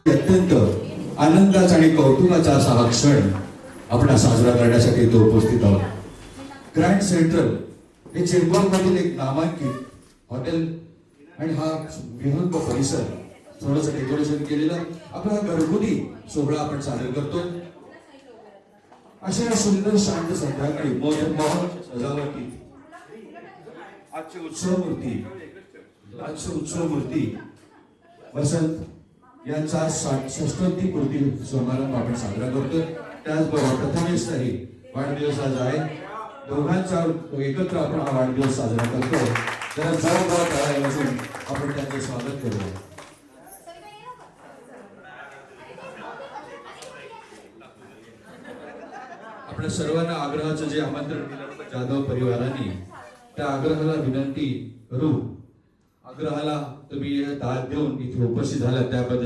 अत्यंत आनंदाचा आणि कौतुकाचा असा हा क्षण आपण साजरा करण्यासाठी तो उपस्थित आहोत. ग्रँड सेंट्रल हे चेंबूरमधील एक नामांकित हॉटेल आणि हा विहंग परिसर थोडंसं डेकोरेशन केलेलं आपला घरगुती सोहळा आपण सादर करतो. अशा सुंदर शांत संध्याकाळी मोहन सजावटी आजचे उत्सव मूर्ती वसंत यांचा 66वी पूर्ती समारंभ आपण साजरा करतो. त्याचबरोबर प्रथमेशचाही वाढदिवस आज आहे. दोघांचा एकत्र आपण हा वाढदिवस साजरा करतो. जरा जवळ टाळ्या वाजून आपण त्यांचं स्वागत करूया. आपल्या सर्वांना आग्रहाचं जे आमंत्रण दिलं जाधव परिवाराने त्या आग्रहाला विनंती करू. आग्रहाला तुम्ही दाद देऊन इथे उपस्थित झाला त्याबद्दल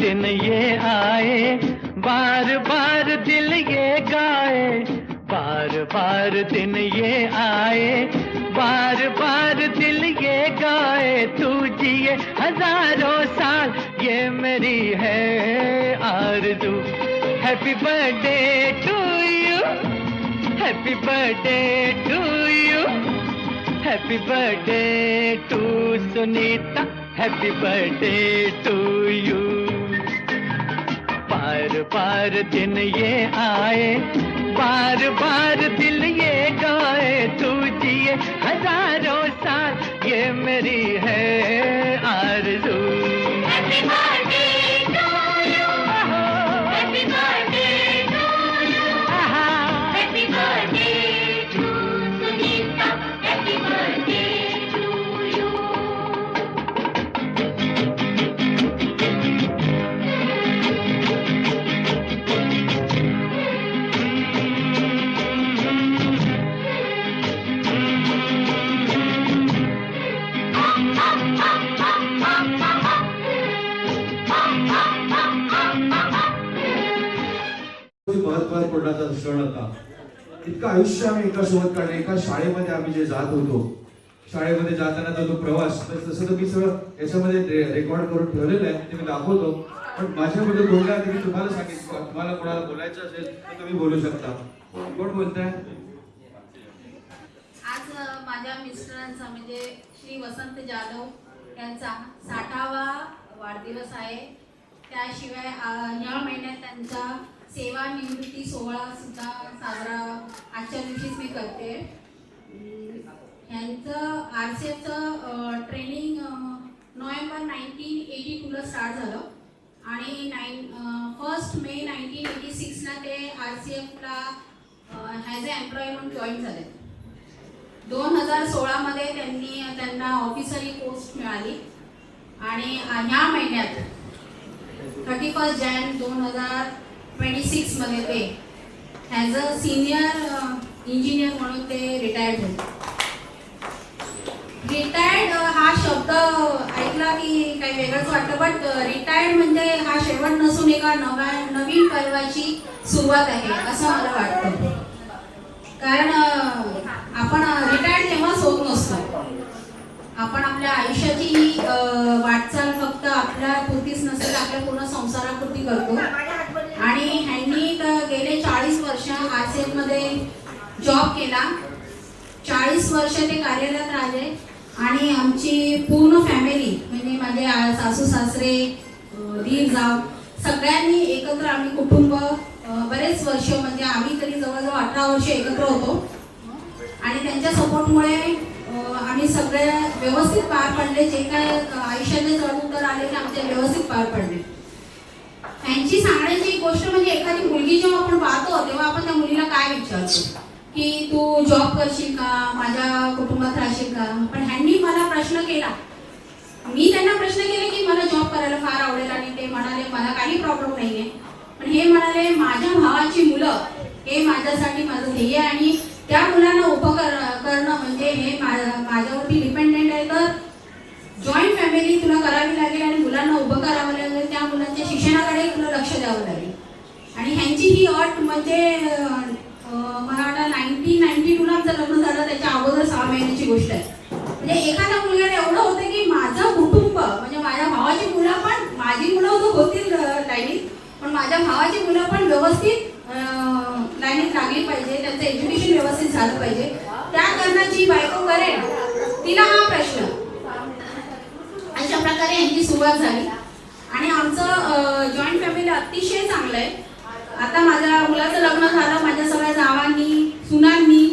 दिन ये आए, बार बार दिल ये गाए, बार बार दिन ये आए, बार बार दिल ये गाए, तू जिए हजारों साल ये मेरी है आरज़ू। Happy birthday to you, happy birthday to you, happy birthday to Sunita, happy birthday to you. बार बार दिन ये आए, बार बार दिल ये गाए, तू जिए हजारों साल ये मेरी है आरज़ू। Happy birthday to you, happy birthday to you, happy birthday to Sunita, happy birthday to you. महत्त्वपूर्ण क्षण होता. इतकं आयुष्य आम्ही एका सोबत काढलं. एका शाळेमध्ये आम्ही जे जात होतो, शाळेमध्ये जाताना तो प्रवास, तसं तर मी सगळं याच्यामध्ये रेकॉर्ड करून ठेवलेलं आहे, ते मी दाखवतो. पण माझ्याबद्दल बोलण्याआधी मी तुम्हाला सांगितलं, तुम्हाला कोणाला बोलायचं असेल तर तुम्ही बोलू शकता. कोण बोलताय? आज माझ्या मिस्टरांचा म्हणजे श्री वसंत जाधव यांचा 60वा वाढदिवस आहे. त्याशिवाय या महिन्यात त्यांचा सेवानिवृत्ती सोहळा सुद्धा साजरा आजच्या दिवशीच मी करते. यांचं RCFचं ट्रेनिंग नोव्हेंबर 1982ला स्टार्ट झालं आणि 1 मे 1986ला ते RCFला ॲज अ एम्प्लॉई म्हणून जॉईन झाले. 2016मध्ये त्यांना ऑफिसरी पोस्ट मिळाली आणि ह्या महिन्यात 31 जानेवारी 2026 मध्ये ते ॲज अ सिनियर इंजिनियर म्हणून ते रिटायर्ड झाले. रिटायर्ड हा शब्द ऐकला की काही वेगळंच वाटतं, बट रिटायर्ड म्हणजे हा शेवट नसून एका नवीन पर्वाची सुरुवात आहे असं मला वाटतं. कारण आपण रिटायर्ड तेव्हाच होत नसतो. आपण आपल्या आयुष्याची वाटचाल फक्त आपल्या पुरतीच नसते, आपल्या पूर्ण संसारापुरती करतो. आणि ह्यांनी गेले 40 वर्ष RCF मध्ये जॉब केला. 40 वर्ष ते कार्यरत राहिले आणि आमची पूर्ण फॅमिली म्हणजे माझे सासू सासरे, दीर जाव सगळ्यांनी एकत्र आम्ही कुटुंब बरेच वर्ष म्हणजे आम्ही तरी जवळजवळ 18 वर्ष एकत्र होतो. आणि त्यांच्या सपोर्टमुळे आम्ही सगळे व्यवस्थित पार पडले. जे काय आयुष्याचे चढउतार आले ते आमच्या व्यवस्थित पार पडले. त्यांची सांगण्याची गोष्ट म्हणजे एखादी मुलगी जेव्हा आपण पाहतो तेव्हा आपण त्या मुलीला काय विचारतो की तू जॉब करशील का, माझ्या कुटुंबात राहशील का. पण ह्यांनी मला प्रश्न केला, मी त्यांना प्रश्न केले की मला जॉब करायला फार आवडेल आणि ते म्हणाले मला काही प्रॉब्लेम नाहीये. पण हे म्हणाले माझ्या भावाची मुलं हे माझ्यासाठी माझं ध्येय आणि त्या मुलांना उभं करणं म्हणजे हे माझ्यावरती डिपेंडेंट आहे. तर जॉईंट फॅमिली तुला करावी लागेल आणि मुलांना उभं करावं लागेल, त्या मुलांच्या शिक्षणाकडे तुला लक्ष द्यावं लागेल. आणि ह्यांची ही अट म्हणजे मला वाटतं 1992ला जर लग्न झालं त्याच्या अगोदर 6 महिन्याची गोष्ट आहे. म्हणजे एखाद्या मुलगाला एवढं होतं की माझं कुटुंब म्हणजे माझ्या भावाची मुलं पण, माझी मुलं होतील लाईनीत, पण माझ्या भावाची मुलं पण व्यवस्थित लाईनीत लागली पाहिजे, त्यांचं एज्युकेशन व्यवस्थित झालं पाहिजे. त्या कारणाची बायको करेल तिला हा प्रश्न. अशा प्रकारे यांची सुरुवात झाली आणि आमचं जॉईंट फॅमिली अतिशय चांगलं आहे. आता माझ्या मुलाचं लग्न झालं, माझ्या सगळ्या जावांनी, सुनांनी,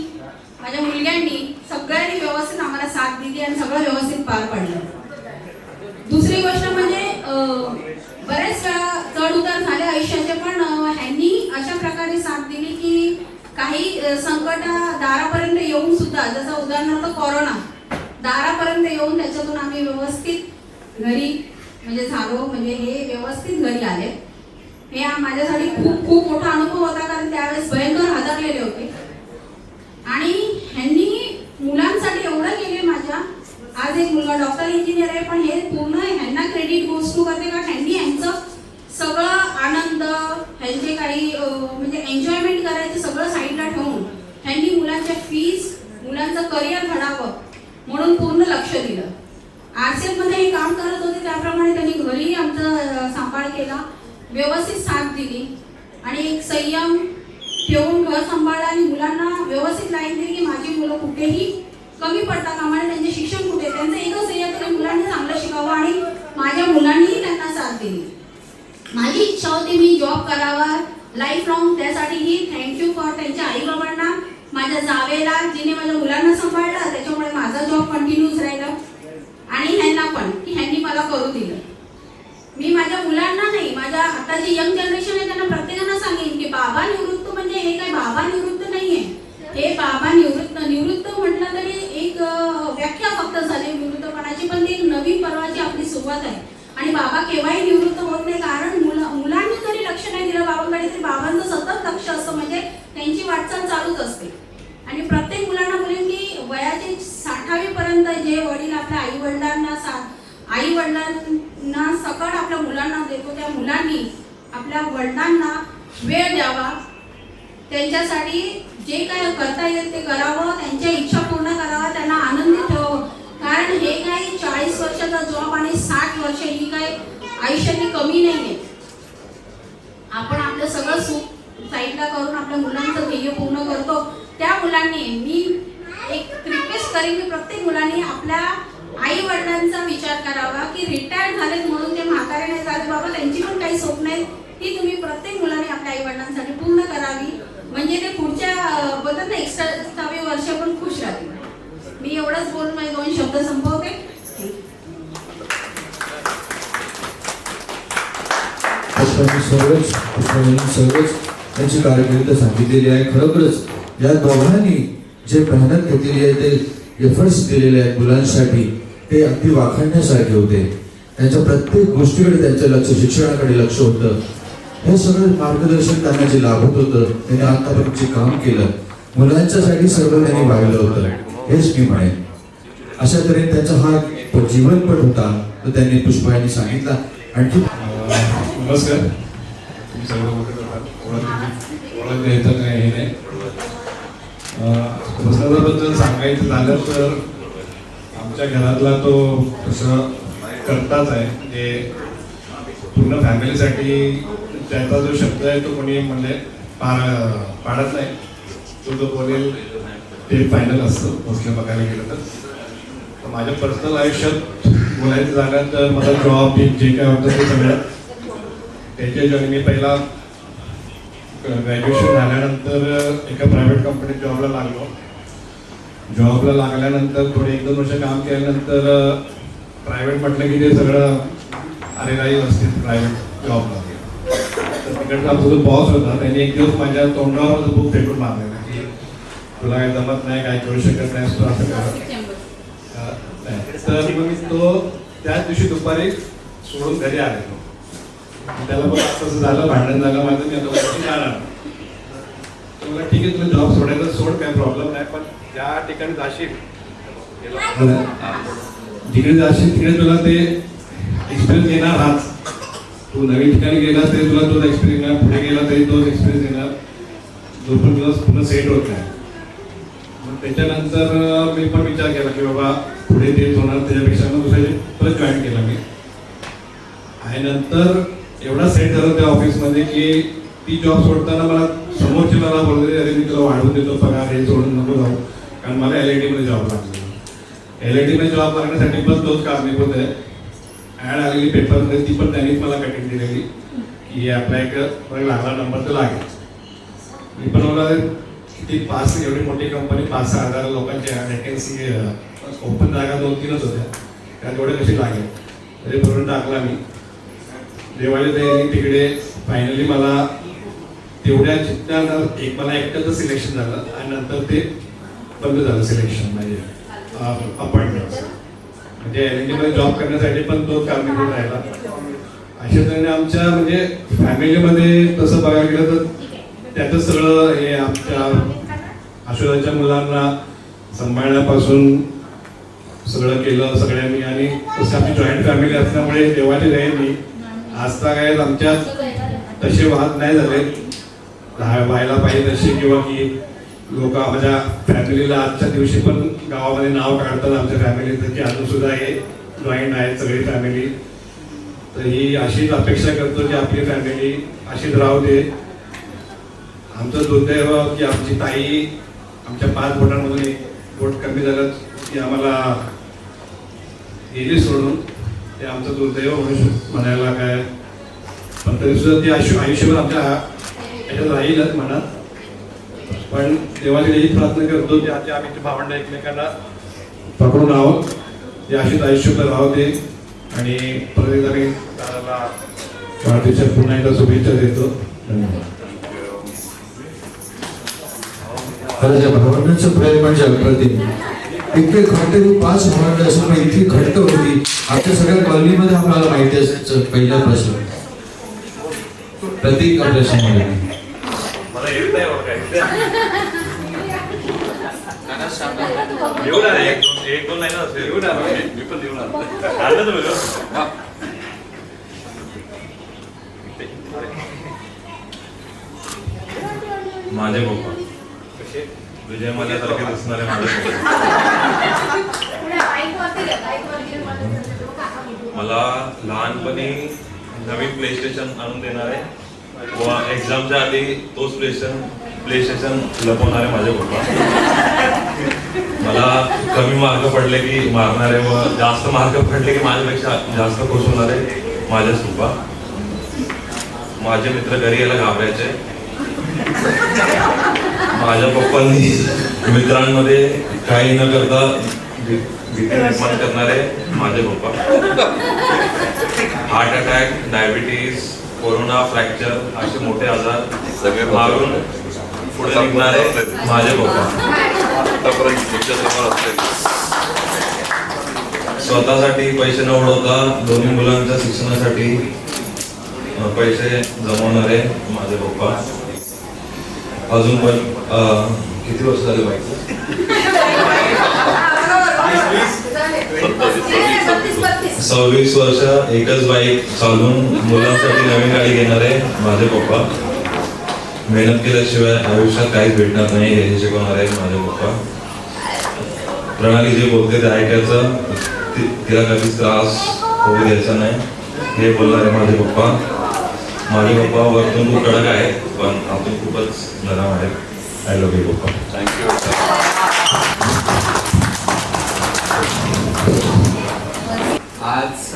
माझ्या मुलग्यांनी सगळ्यांनी व्यवस्थित आम्हाला साथ दिली आणि सगळं व्यवस्थित पार पडलं. दुसरी गोष्ट म्हणजे बरेच चढ उतार झाले आयुष्याचे, पण ह्यांनी अशा प्रकारे साथ दिली की काही संकट दारापर्यंत येऊन सुद्धा, जसं उदाहरणार्थ कोरोना दारापर्यंत येऊन त्याच्यातून आम्ही व्यवस्थित घरी म्हणजे झालो, म्हणजे हे व्यवस्थित घरी आले. हे माझ्यासाठी खूप खूप मोठा अनुभव होता, कारण त्यावेळेस भयंकर हादरलेले होते. आणि ह्यांनी मुलांसाठी एवढं केले. माझ्या आज एक मुलगा डॉक्टर इंजिनियर आहे, पण हे पूर्ण ह्यांना क्रेडिट गोष्ट करते का ह्यांनी ह्यांचं काही म्हणजे एन्जॉयमेंट करायचं सगळं साईडला ठेवून त्यांनी मुलांच्या फीज, मुलांचं करिअर घडावं म्हणून पूर्ण लक्ष दिलं. RCF मध्ये हे काम करत होते त्याप्रमाणे त्यांनी घरी आमचा सांभाळ केला, व्यवस्थित साथ दिली आणि एक संयम ठेवून घर सांभाळला आणि मुलांना व्यवस्थित लाईन दिली की माझी मुलं कुठेही कमी पडता कामा नये, त्यांचे शिक्षण कुठे, त्यांचं एकच ध्येय होतं मुलांनी चांगलं शिकावं आणि माझ्या मुलांनीही त्यांना साथ दिली. माझी इच्छा होती मी जॉब करावा लाईफ लॉंग, त्यासाठीही थँक्यू फॉर त्यांच्या आई बाबांना, माझ्या जावेला जिने माझ्या मुलांना सांभाळलं, त्याच्यामुळे माझा जॉब कंटिन्यूच राहिला आणि ह्यांना पण की ह्यांनी मला करू दिलं. मी माझ्या मुलांना नाही, माझ्या आता जी यंग जनरेशन आहे त्यांना प्रत्येकांना सांगेन की बाबा निवृत्त म्हणजे हे काय बाबा निवृत्त नाहीये, हे बाबा निवृत्त म्हटलं तरी एक व्याख्या फक्त झाली निवृत्तपणाची, पण ती एक नवीन पर्वाची आपली सुरुवात आहे आणि बाबा केव्हाही निवृत्त होत नाही, कारण मुलांनी जरी लक्ष नाही दिलं बाबांकडे तरी बाबांचं सतत लक्ष असतं, म्हणजे त्यांची वाटचाल चालूच असते. आणि प्रत्येक मुलांना बोलेन की वयाचे 60वी पर्यंत जे वडील आपल्या आई वडिलांना सकट आपल्या मुलांना देतो, त्या मुलांनी आपल्या वडिलांना वेळ द्यावा, त्यांच्यासाठी जे काय करता येईल ते करावं, त्यांच्या इच्छा पूर्ण करावा, त्यांना आनंदी ठेवावं. कारण हे काही 40 वर्षाचा जॉब आणि 60 वर्ष ही काही आयुष्यातली कमी नाहीये. आपण आपलं सगळं सुख साईडला करून आपल्या मुलांचं ध्येय पूर्ण करतो. त्या मुलांनी मी एक रिक्वेस्ट करेन की प्रत्येक मुलांनी आपल्या आई वडिलांचा विचार करावा की रिटायर झालेत म्हणून ते म्हातारे नाही झाले, बाबा त्यांची पण काही स्वप्न आहेत ती तुम्ही प्रत्येक मुलांनी आपल्या आई वडिलांसाठी पूर्ण करावी, म्हणजे ते पुढच्या बोलतात ना 61 वर्ष पण खुश राहतील. मी एवढंच बोलून माझे 2 शब्द संपवते. सर्वच त्यांची कारकीर्द सांगितलेली आहे. खरोखरच या दोघांनी जे मेहनत घेतलेली आहे, ते एफर्ट्स दिलेले आहेत मुलांसाठी, ते अगदी वाखाणण्यासारखे होते. त्यांच्या प्रत्येक गोष्टीकडे त्यांचं लक्ष, शिक्षणाकडे लक्ष होतं. हे सगळं मार्गदर्शन त्यांना जे लाभत होतं, त्यांनी आतापर्यंत जे काम केलं मुलांच्यासाठी सर्व त्यांनी वाहिलं होतं, हेच मी म्हणेन. अशा तऱ्हेने त्यांचा हा जीवनपट होता, तो त्यांनी पुष्पायांनी सांगितला. आणखी नमस्कार, तुम्ही सगळं ओळख द्यायचं काय हे नाही. प्रसादाबद्दल सांगायचं झालं तर आमच्या घरातला तो तसं करताच आहे, म्हणजे पूर्ण फॅमिलीसाठी त्याचा जो शब्द आहे तो कोणी म्हणजे पाडत नाही, तो बोलेल ते फायनल असतं मोस्टली बघायला गेलं तर. माझ्या पर्सनल आयुष्यात बोलायचं झालं तर मला जॉब जे काय होतं ते सगळं त्याच्या जॉईन मी पहिला ग्रॅज्युएशन झाल्यानंतर एका प्रायव्हेट कंपनीत जॉबला लागलो. जॉबला लागल्यानंतर थोडे 1-2 वर्ष काम केल्यानंतर प्रायव्हेट म्हटलं की ते सगळं अरेराई असते प्रायव्हेट जॉबला. तर तिकडचा आमचा जो बॉस होता त्याने एक दिवस माझ्या तोंडावर बुक फेकून मारलेला की तुला काय जमत नाही, काय करू शकत नाही, तू असं कर. तर मग तो त्याच दिवशी दुपारी सोडून घरी आलेलो. त्याला पण असं झालं, भांडण झालं माझं, मी आता जाणार. तर मला ठीक आहे तुला जॉब सोडायचा सोड, काय प्रॉब्लेम नाही, पण ज्या ठिकाणी जाशील तिकडे तुला ते एक्सपिरियन्स येणार. हाच तू नवीन ठिकाणी गेला तरी तुला तोच एक्सपिरियन्स येणार, पुढे गेला तरी तोच एक्सपिरियन्स येणार, जो पण दिवस पुन्हा सेट होत नाही. मग त्याच्यानंतर मी पण विचार केला की बाबा पुढे तेच होणार, त्याच्यापेक्षा मग दुसऱ्या परत जॉईन केला मी. आणि नंतर एवढा सेट झालं त्या ऑफिसमध्ये की ती जॉब सोडताना मला समोरची मला बोलले अरे मी तुला वाढवून देतो पगार, हे सोडून नको जाऊ, कारण मला LIT मध्ये जॉब लागला. LIT मध्ये जॉब लागण्यासाठी पण तोच कारणीभूत आहे. ॲड आलेली पेपरमध्ये ती पण त्यांनीच मला कटिंग दिलेली की अप्लाय कर, लागला नंबर तर लागेल. मी पण मला किती 5 एवढी मोठी कंपनी 5-6 हजार लोकांच्या वॅकन्सी ओपन जागा 2-3च होत्या, त्या तेवढे कशी लागेल तरी भरून टाकला मी. देवाळी तयारी तिकडे फायनली मला तेवढ्या जितक्या एक मला एकट्याचं सिलेक्शन झालं आणि नंतर ते बंद झालं सिलेक्शन, म्हणजे अपॉइंटमेंट. म्हणजे LIT मध्ये जॉब करण्यासाठी पण तो कारणीभूत राहिला. अशा तऱ्हेने आमच्या म्हणजे फॅमिलीमध्ये तसं बघायला गेलं तर त्यातच सगळं हे आमच्या आशुराच्या मुलांना सांभाळण्यापासून सगळं केलं सगळ्यांनी. आणि तसं आमची जॉईंट फॅमिली असल्यामुळे देवाची दयेने आजता काय आमच्यात तसे वाद नाही झाले. व्हायला पाहिजे तशी, किंवा की लोक माझ्या फॅमिलीला आजच्या दिवशी पण गावामध्ये नाव काढतात आमच्या फॅमिलीचं, की अजून सुद्धा हे जॉईंट आहे सगळी फॅमिली. तर ही अशीच अपेक्षा करतो की आपली फॅमिली अशीच राहू दे. आमचं दुर्दैव की आमची ताई आमच्या 5 बोटांमधून एक बोट कमी झालं की आम्हाला गेली सोडून, ते आमचं दुर्दैव म्हणायला काय. पण तरी सुद्धा ती आयुष्यभर आमच्या याच्यात राहीलच म्हणा. पण देवाला ही प्रार्थना करतो की आता आम्ही भावंड एकमेकांना पकडून आहोत, ते अशीच आयुष्यभर राहू दे. आणि परत एकदा मी दादाला वाढदिवसात पुन्हा एकदा शुभेच्छा देतो. धन्यवाद. खरंच या भावंडांचं प्रेम म्हणजे अप्रतिम. इतके घट्ट 5 भावंड असून पण इतकी घट्ट होती. आमच्या सगळ्या कॉलनीमध्ये आपल्याला माहिती असायचं. पहिला प्रश्न प्रतीक आपल्या समोर आहे. मला येत नाही एवढा एक दोन लाईन असेल. एवढा मी पण देऊन आलो तुम्ही. माझे पप्पा विजय माझ्यासारखे दिसणारे माझे पप्पा मला लहानपणी नवीन प्ले स्टेशन आणून देणारे व एक्झामच्या आधी तोच प्ले स्टेशन लपवणारे माझे पप्पा. मला कमी मार्क पडले की मारणारे व जास्त मार्क पडले की माझ्यापेक्षा जास्त खुश होणारे माझे पप्पा. माझे मित्र घरी यायला घाबरायचे. माझ्या पप्पांनी मित्रांमध्ये काही न करता भीती निर्माण करणारे माझे पप्पा. Heart attack, diabetes, corona, fracture असे मोठे आजार मारून पुढे निघणारे माझे पप्पा. स्वतःसाठी पैसे न उडवता दोन्ही मुलांच्या शिक्षणासाठी पैसे जमवणारे माझे पप्पा. अजून पण किती वर्ष झाले बाईक? 26 वर्ष एकच बाईक चालवून मुलांसाठी नवीन गाडी घेणारे माझे पप्पा. मेहनत केल्याशिवाय आयुष्यात काहीच भेटणार नाही हे शिकवणारे माझे पप्पा. प्रणाली जे बोलते ते ऐकायचं, तिला कधीच त्रास होऊ द्यायचा नाही हे बोलणारे माझे पप्पा. माझे पप्पा वरतून खूप कडक आहे पण आतून खूपच नरम आहे. आय लव्ह यू पप्पा. थँक्यू. आज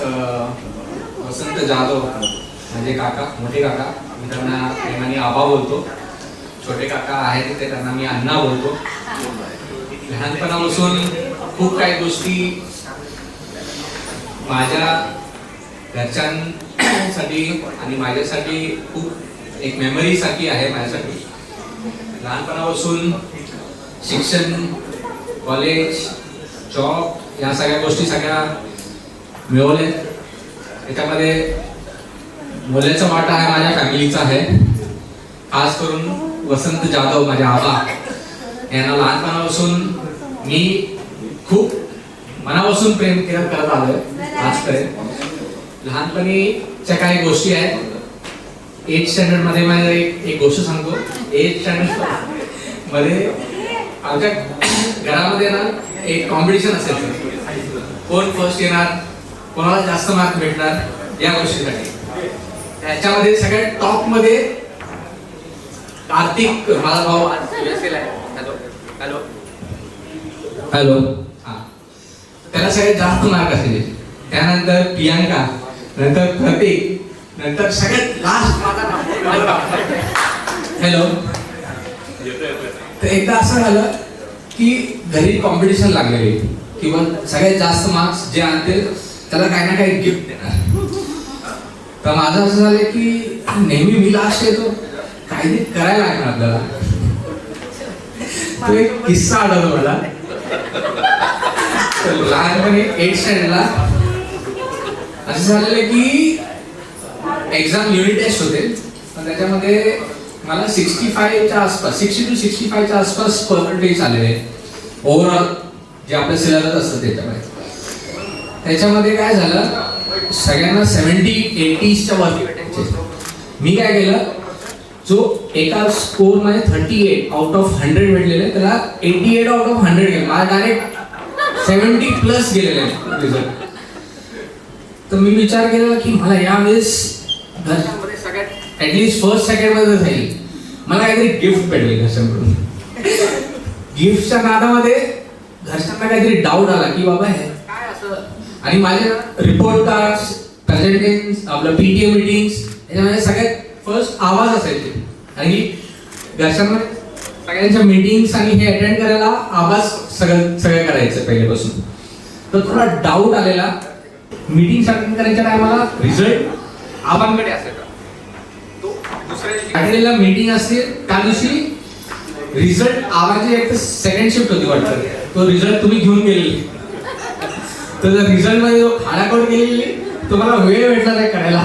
वसंत जाधव म्हणजे काका, मोठे काका, मी त्यांना प्रेमाने आबा बोलतो. छोटे काका आहेत ते त्यांना मी अण्णा बोलतो. लहानपणापासून खूप काही गोष्टी माझ्या घरच्यांसाठी आणि माझ्यासाठी खूप एक मेमरीसाठी आहे माझ्यासाठी. लहानपणापासून शिक्षण, कॉलेज, जॉब या सगळ्या गोष्टी सगळ्या मिळवल्या. त्याच्यामध्ये मुलाचा वाटा आहे माझ्या फॅमिलीचा आहे. खास करून वसंत जाधव माझे आबा यांना लहानपणापासून मी खूप मनापासून प्रेम करत आलोय आजपर्यंत. लहानपणीच्या काही गोष्टी आहेत. 8th स्टँडर्ड मध्ये मला एक गोष्ट सांगतो. 8th स्टँडर्ड मध्ये आमच्या घरामध्ये ना एक कॉम्पिटिशन असायचं. कोण फर्स्ट येणार, कोणाला जास्त मार्क भेटणार या गोष्टीसाठी. त्याच्यामध्ये सगळ्यात टॉप मध्ये कार्तिक माझा भाऊ हॅलो हॅलो हा, त्याला सगळ्यात जास्त मार्क असायचे. त्यानंतर प्रियांका, नंतर प्रतीक, नंतर सगळ्यात लास्ट माझा हॅलो. तर एकदा असं झालं की घरी कॉम्पिटिशन लागलेली किंवा सगळ्यात जास्त मार्क्स जे आणतील त्याला काही ना काही गिफ्ट देणार. तर माझं असं झालं की नेहमी मी लास्ट येतो, काहीतरी करायला लागणार आपल्याला. तो एक किस्सा आढळतो मला. लहानपणी 8th स्टँडर्डला असं झालेलं की एक्झाम युनिट टेस्ट होते. पण त्याच्यामध्ये मला 65च्या आसपास, 60 to 65च्या आसपास पर्सेंटेज आलेले ओव्हरऑल जे आपल्या सिलेबस असतं त्याच्यामध्ये. त्याच्यामध्ये काय झालं, सगळ्यांना 70-80च्या वरती भेटायचे. मी काय केलं, जो एका स्कोर मध्ये 38 आउट ऑफ 100 भेटलेले, त्याला 88 आउट ऑफ 100 गेले. मला डायरेक्ट 70+ गेलेले रिझल्ट. तर मी विचार केला की मला यावेळेस घरच्यांमध्ये सगळ्यात ऍटलीस्ट फर्स्ट सेकंड मध्ये जाईल, मला काहीतरी गिफ्ट भेटेल घरच्यांकडून. गिफ्टच्या नादामध्ये घरच्यांना काहीतरी डाऊट आला की बाबा हे काय असं. आणि माझे रिपोर्ट कार्ड्स, प्रेझेंटेशन, आपलं PTA मीटिंग्स, याच्यामध्ये सगळ्यात फर्स्ट आवाज असायचे. आणि घरच्यांना सगळ्यांच्या मीटिंग्स आणि हे अटेंड करायला आवाज सगळं करायचं पहिल्यापासून. तर थोडा डाऊट आलेला. मीटिंग अटेंड करायच्या टायमाला रिझल्ट आबांकडे असायचा. तो दुसऱ्या मीटिंग असते त्या दिवशी रिझल्ट आवाजी एक सेकंड शिफ्ट होती वाटतं, तो रिझल्ट तुम्ही घेऊन गेलेली. तर रिझल्ट मध्ये जो खाडाखोड गेलेली तुम्हाला वेळ भेटला नाही करायला.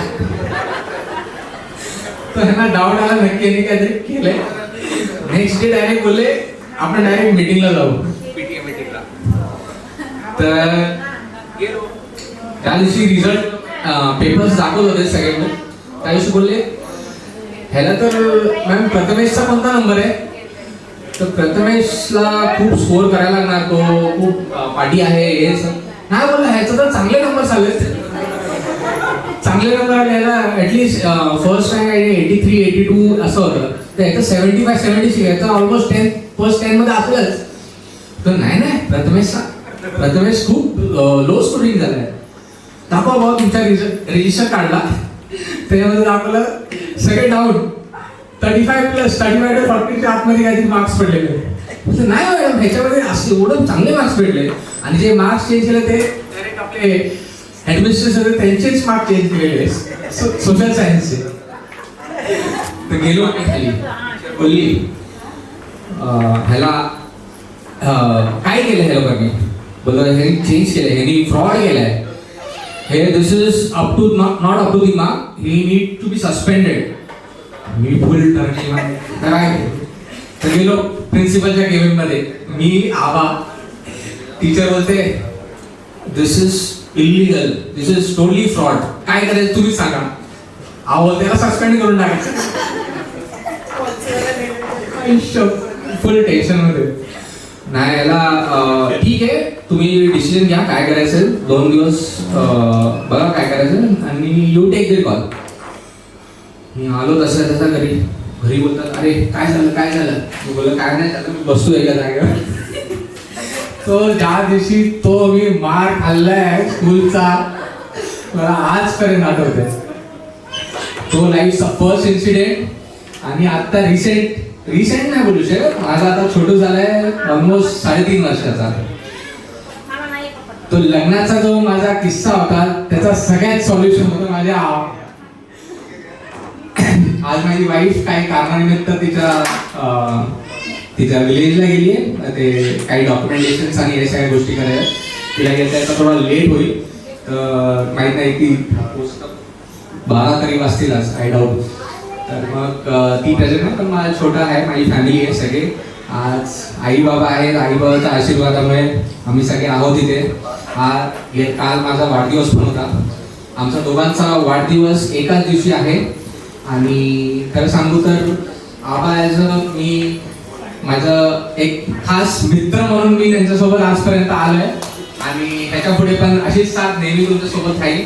तर ह्यांना डाऊट आला नक्की यांनी काहीतरी केलंय. नेक्स्ट डे डायरेक्ट बोलले आपण डायरेक्ट मीटिंगला जाऊ, PTA मीटिंगला. तर गेलो. त्या दिवशी रिझल्ट पेपर्स दाखवत होते सगळ्यांना. त्या दिवशी बोलले ह्याला तर मॅम प्रथमेशचा कोणता नंबर आहे. तर प्रथमेशला खूप स्कोर करायला लागणार, तो खूप पाठी आहे हे नाही बोलला. ह्याचं तर चांगले नंबर आले, चांगले नंबर आले ह्याला. ऍटलीस्ट फर्स्ट रँक 83, 82 असं होतं. तर ह्याचं 75, 76 याचं ऑलमोस्ट फर्स्ट 10 मध्ये असलंच. तर नाही प्रथमेश खूप लो स्कोरिंग झालाय. दाखवा बाबा तुमचा रजिस्टर काढला, त्याच्यामध्ये दाखवलं सगळे डाऊन 35+, 35 to 40 आतमध्ये काहीतरी मार्क्स पडलेले. नाही मॅडम ह्याच्यामध्ये असे एवढं चांगले मार्क्स भेटले. आणि जे मार्क्स चेंज केले ते डायरेक्ट आपले ऍडमिनिस्ट्रेशन होते त्यांचेच मार्क्स चेंज केलेले सोशल सायन्सचे. तर गेलो खाली, बोलली ह्याला काय केलं ह्या लोकांनी. बोलतो ह्यांनी चेंज केलं, ह्यांनी फ्रॉड केलाय. हे this is up to not up to the mark, he need to be suspended. मी फुल तर गेलो प्रिन्सिपलच्या केबिन मध्ये. मी आबा, टीचर बोलते this is illegal, this is totally fraud, काय करायचं तुम्ही सांगा. आहो त्याला सस्पेंड करून टाकायचं. फुल टेन्शन मध्ये. नाही याला ठीक आहे तुम्ही डिसिजन घ्या काय करायचं, 2 दिवस बघा काय करायचं आणि यू टेक द कॉल. मी आलो तसा घरी बोलतात अरे काय झालं. मी बोललो काय नाही झालं, मी बसतो एका जागेवर. तो ज्या दिवशी तो मी मार खाल्लाय स्कूलचा मला आजपर्यंत आठवतंय. तो लाईफचा फर्स्ट इन्सिडेंट. आणि आता रिसेंट नाही बोलू शकत, माझा आता छोटू झालाय ऑलमोस्ट 3.5 वर्षाचा. तो लग्नाचा जो माझा किस्सा होता त्याचा सगळ्यात सॉल्युशन होतं माझ्या आज माझी वाईफ काही कारणानिमित्त तिच्या विलेजला गेली आहे. ते काही डॉक्युमेंटेशन आणि या सगळ्या गोष्टी करायला तिला गेलं. त्याचा थोडा लेट होईल, तर माहीत नाही की 12 तरी वाजतीलच आय डाऊट. तर मग ती प्रेझेंट नाही, पण माझा छोटा आहे, माझी फॅमिली आहे सगळे. आज आई बाबा आहेत, आई बाबाच्या आशीर्वादामुळे आम्ही सगळे आहोत इथे. काल माझा वाढदिवस पण होता. आमचा दोघांचा वाढदिवस एकाच दिवशी आहे. आणि खरं सांगू तर आबा ॲज मी माझं एक खास मित्र म्हणून मी त्यांच्यासोबत आजपर्यंत आलोय. आणि ह्याच्या पुढे पण अशीच साथ नेहमी तुमच्यासोबत राहील.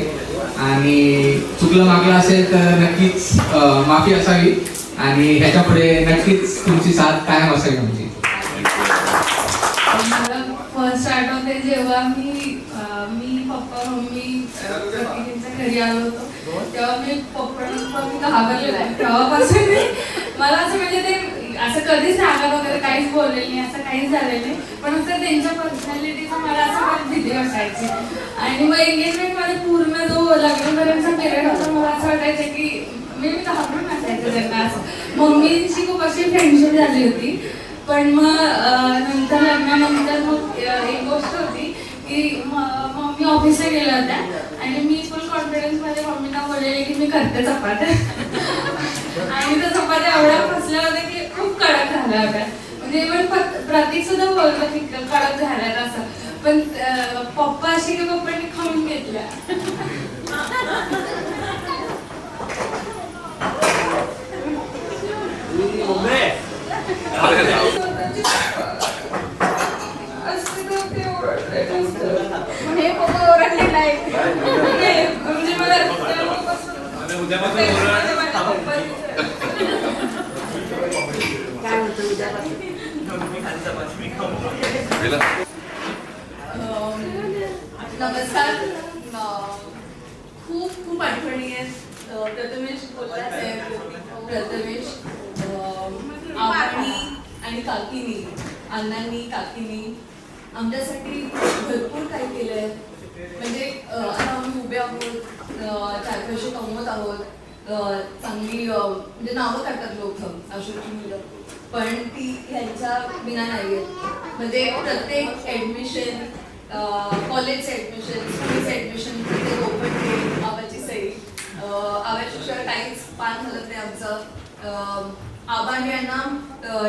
आणि चुकलं मागलं असेल तर नक्कीच माफी असावी. आणि ह्याच्या पुढे नक्कीच तुमची साथ कायम असावी आमची. मला फर्स्ट आठवते जेव्हा मी पप्पा मम्मी प्रतिकेच्या घरी आलो होतो तेव्हा मी पप्पा घाबरलेला आहे. तेव्हापासून मला असं म्हणजे ते असं कधीच रागा वगैरे काहीच बोललेलं नाही, असं काहीच झालेलं नाही. पण असं त्यांच्या पर्सनॅलिटीचा मला असं भीती वाटायची. आणि मग एंगेजमेंट मध्ये पूर्ण जो लग्नापर्यंतचा पिरियड होता मला असं वाटायचं की मी घाबरून असायचं त्यांना. असं मम्मीची खूप अशी फ्रेंडशिप झाली होती. पण मग नंतर लग्नानंतर मग एक गोष्ट होती की मम्मी ऑफिसला गेल्या होत्या आणि मी फुल कॉन्फिडन्स मध्ये मम्मीला बोललेले की मी करते चपात्या. आणि त्या चपात्या एवढ्या फसल्या होत्या की खूप कडक झाल्या होत्या. म्हणजे इव्हन प्रतीक सुद्धा बोलतो की कडक झाल्यात असं. पण पप्पा अशी की पप्पांनी खाऊन घेतल्या. असते तर ते ओरडले नसतं. पण हे पप्पा ओरडले नाही. म्हणजे मला तेव्हापासून माझ्या पप्पांनी नमस्कार. खूप खूप आठवणी आहेत. प्रथमेश बोललाच आहे. प्रथमेश आम्ही आणि काकीनी, अण्णांनी, काकीनी आमच्यासाठी भरपूर काही केलंय. म्हणजे आता आम्ही उभे आहोत, 4 पैसे कमवत आहोत, चांगली म्हणजे नावं काढतात लोक अशोकची मुलं, पण ती ह्यांच्या विना नाही आहेत. म्हणजे प्रत्येक ॲडमिशन, कॉलेजचं ॲडमिशन, स्कूलचं ॲडमिशन, प्रत्येक ओपन डे, आबाची सही, आबाशिवाय काहीच पान हलत नाही आमचं. आबाने यांना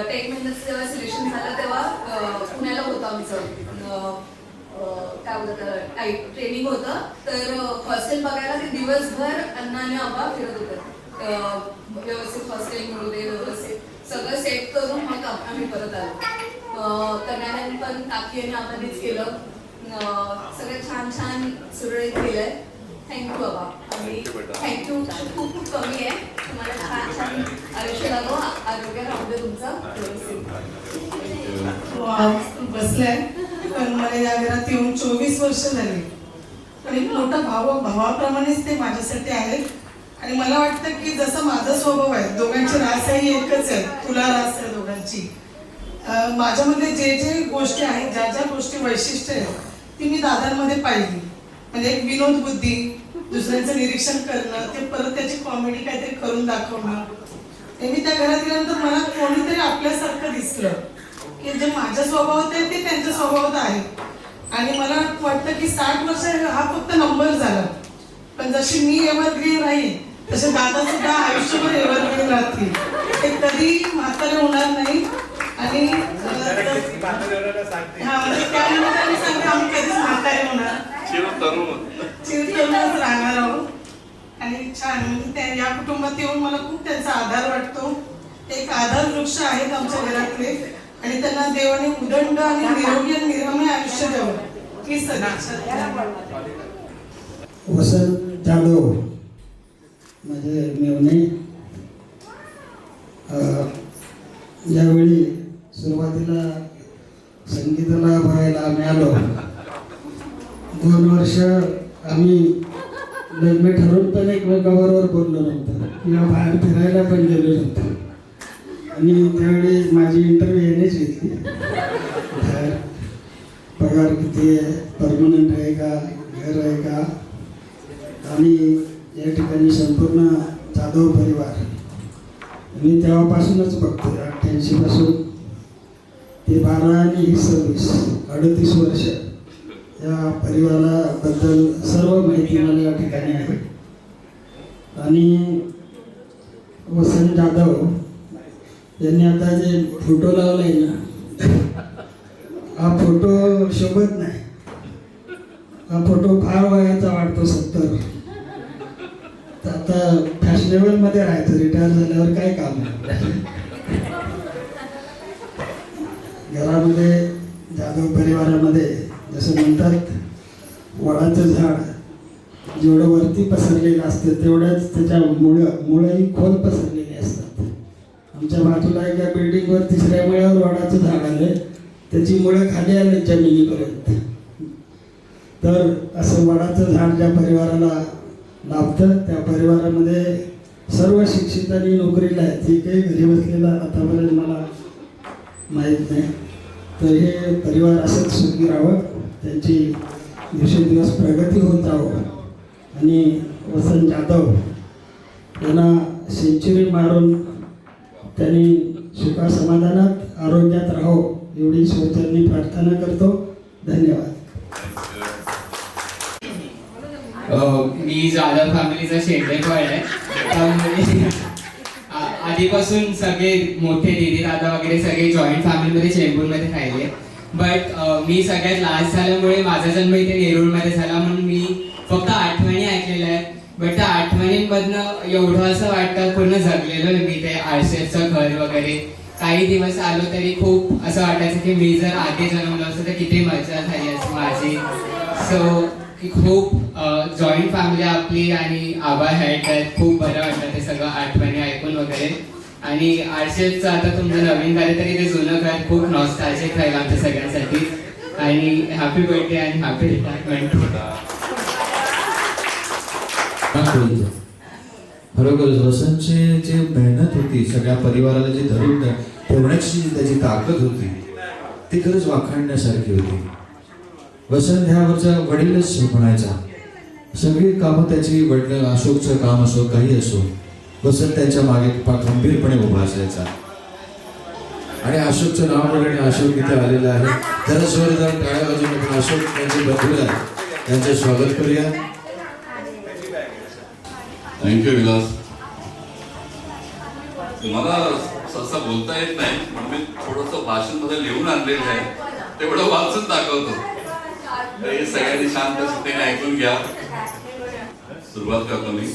टेक महिन्याचं जेव्हा सिलेक्शन झालं तेव्हा पुण्याला होतं आमचं काय बोलतात ट्रेनिंग होतं. तर हॉस्टेल बघायला ते दिवसभर अण्णा आणि आबा फिरत होते. व्यवस्थित हॉस्टेल मिळू दे, व्यवस्थित सगळं सेट करून मग आम्ही परत आलो. कन्याने पण काकी आणि आबानेच केलं. सगळं छान छान सुरळीत केलंय. थँक्यू बाबा. आणि थँक्यू खूप खूप कमी आहे. तुम्हाला छान छान आयुष्य लागो, आरोग्य राहू दे तुमचं व्यवस्थित. बसलाय. पण मला या घरात येऊन 24 वर्ष झाली. पण एक मोठा भावाप्रमाणेच ते माझ्यासाठी आहेत. आणि मला वाटतं की जसं माझा स्वभाव आहे, दोघांची रासही एकच आहे, तुला रास आहे दोघांची. माझ्यामध्ये जे जे गोष्टी आहेत, ज्या ज्या गोष्टी वैशिष्ट्य आहेत ती मी दादांमध्ये पाहिली. म्हणजे एक विनोद बुद्धी, दुसऱ्यांचं निरीक्षण करणं, ते परत त्याची कॉमेडी काहीतरी करून दाखवणं. ते मी त्या घरात गेल्यानंतर मला कोणीतरी आपल्यासारखं दिसलं की जे माझ्या स्वभावात आहे ते त्यांच्या स्वभावात आहे. आणि मला वाटतं की 60 वर्ष हा फक्त नंबर झाला, पण जशी मी एव्हरग्रीन राहील तसे दादा सुद्धा आयुष्यभर एव्हरग्रीन राहतील. ते कधी म्हातारे होणार नाही. आणि म्हणजे त्यानंतर मी सांगते आम्ही कधीच म्हातारे होणार, चिरतरुणच राहणार आहोत. आणि छान म्हणजे त्या या कुटुंबात येऊन मला खूप त्यांचा आधार वाटतो. एक आधार वृक्ष आहेत आमच्या घरातले. आणि त्यांना देवाने उदंड आणि निरोगी आणि निरामय आयुष्य द्यावं ही सदिच्छा. वसंत जाधव म्हणजे मेवणे. ज्यावेळी सुरुवातीला संगीताला बघायला आम्ही आलो, 2 वर्ष आम्ही लग्न ठरवून पण एकमेकाबरोबर बोललो नव्हतं किंवा बाहेर फिरायला पण गेलो नव्हतो. आणि त्यावेळी माझी इंटरव्ह्यू यानेच घेतली, बाहेर पगार किती आहे, परमनंट आहे का, घर आहे का. आणि या ठिकाणी संपूर्ण जाधव परिवार मी तेव्हापासूनच बघतो. 88 पासून ते 12 आणि 26 38 वर्ष या परिवाराबद्दल सर्व माहिती मला या ठिकाणी आहे. आणि वसंत जाधव यांनी आता जे फोटो लावलाय ना, हा फोटो शोभत नाही. हा फोटो फार वयाचा वाटतो, 70. तर आता फॅशनेबलमध्ये राहायचं, रिटायर झाल्यावर काय काम आहे. घरामध्ये जाधव परिवारामध्ये जसं म्हणतात, वडाचं झाड जेवढं वरती पसरलेलं असतं तेवढ्याच त्याच्या मुळंही खोल पसरलेली असतात. आमच्या बाजूला एका बिल्डिंगवर 3ऱ्या मळ्यावर वडाचं झाड आलं, त्याची मुळं खाली आले जमिनीपर्यंत. तर असं वडाचं झाड ज्या परिवाराला लाभतं त्या परिवारामध्ये सर्व शिक्षित आणि नोकरीला आहेत. हे काही घरी बसलेला आतापर्यंत मला माहीत नाही. तर हे परिवार असंच सुखी राहावं, त्यांची दिवसेंदिवस प्रगती होत जावं. आणि वसंत जाधव यांना सेंचुरी मारून त्यांनी सुखा समाधानात आरोग्यात राहावं एवढी ईश्वरचरणी प्रार्थना करतो. धन्यवाद. मी जाधव फॅमिलीचा शेंडेकॉल आहे. त्यामुळे आधीपासून सगळे मोठे दीदी दादा वगैरे सगळे जॉईंट फॅमिलीमध्ये चेंबूरमध्ये राहिले. बट मी सगळ्यात लास्ट झाल्यामुळे माझा जन्म इथे नेरूळमध्ये झाला, म्हणून मी फक्त आठवणी ऐकलेल्या आहेत. बट त्या आठवणी आठवणींमधनं एवढं असं वाटतं पूर्ण जगलेलो आहे मी ते आरशेफचं घर वगैरे. काही दिवस आलो तरी खूप असं वाटायचं की मी जर आधी जन्मलो असतो तर किती मजा झाली असती माझी. सो खूप जॉईंट फॅमिली आपली आणि आबा आहेत त्यात खूप बरं वाटतं ते सगळं आठवणी ऐकून वगैरे. आणि आरशेफचं आता तुमचं नवीन घर आहे तरी ते जुनं घर खूप नॉस्टॅल्जिक राहील आमच्या सगळ्यांसाठी. आणि हॅपी बर्थडे आणि हॅपी रिटायरमेंट. खरोखरच वसंतची जी मेहनत होती, सगळ्या परिवाराला जी धरून ठेवण्याची जी त्याची ताकद होती ती खरंच वाखाणण्यासारखी होती. वसंत ह्या वरचा वडीलच म्हणायचा. सगळी कामं त्याची वडील, अशोकचं काम असो काही असो, वसंत त्यांच्या मागे खंबीरपणे उभा असायचा. आणि अशोकचं नाव आणि अशोक इथे आलेला आहे. जरा जोरदार टाळ्या वाजवून आपण अशोक त्यांचे बंधू त्यांचं स्वागत करूया. थँक्यू विलास. मला सहसा बोलता येत नाही म्हणून मी थोडंसं भाषण मध्ये लिहून आणलेलं आहे, तेवढं वाचून दाखवतो. हे सगळ्यांनी शांत चित्तेने ऐकून घ्या. सुरुवात करतो मी.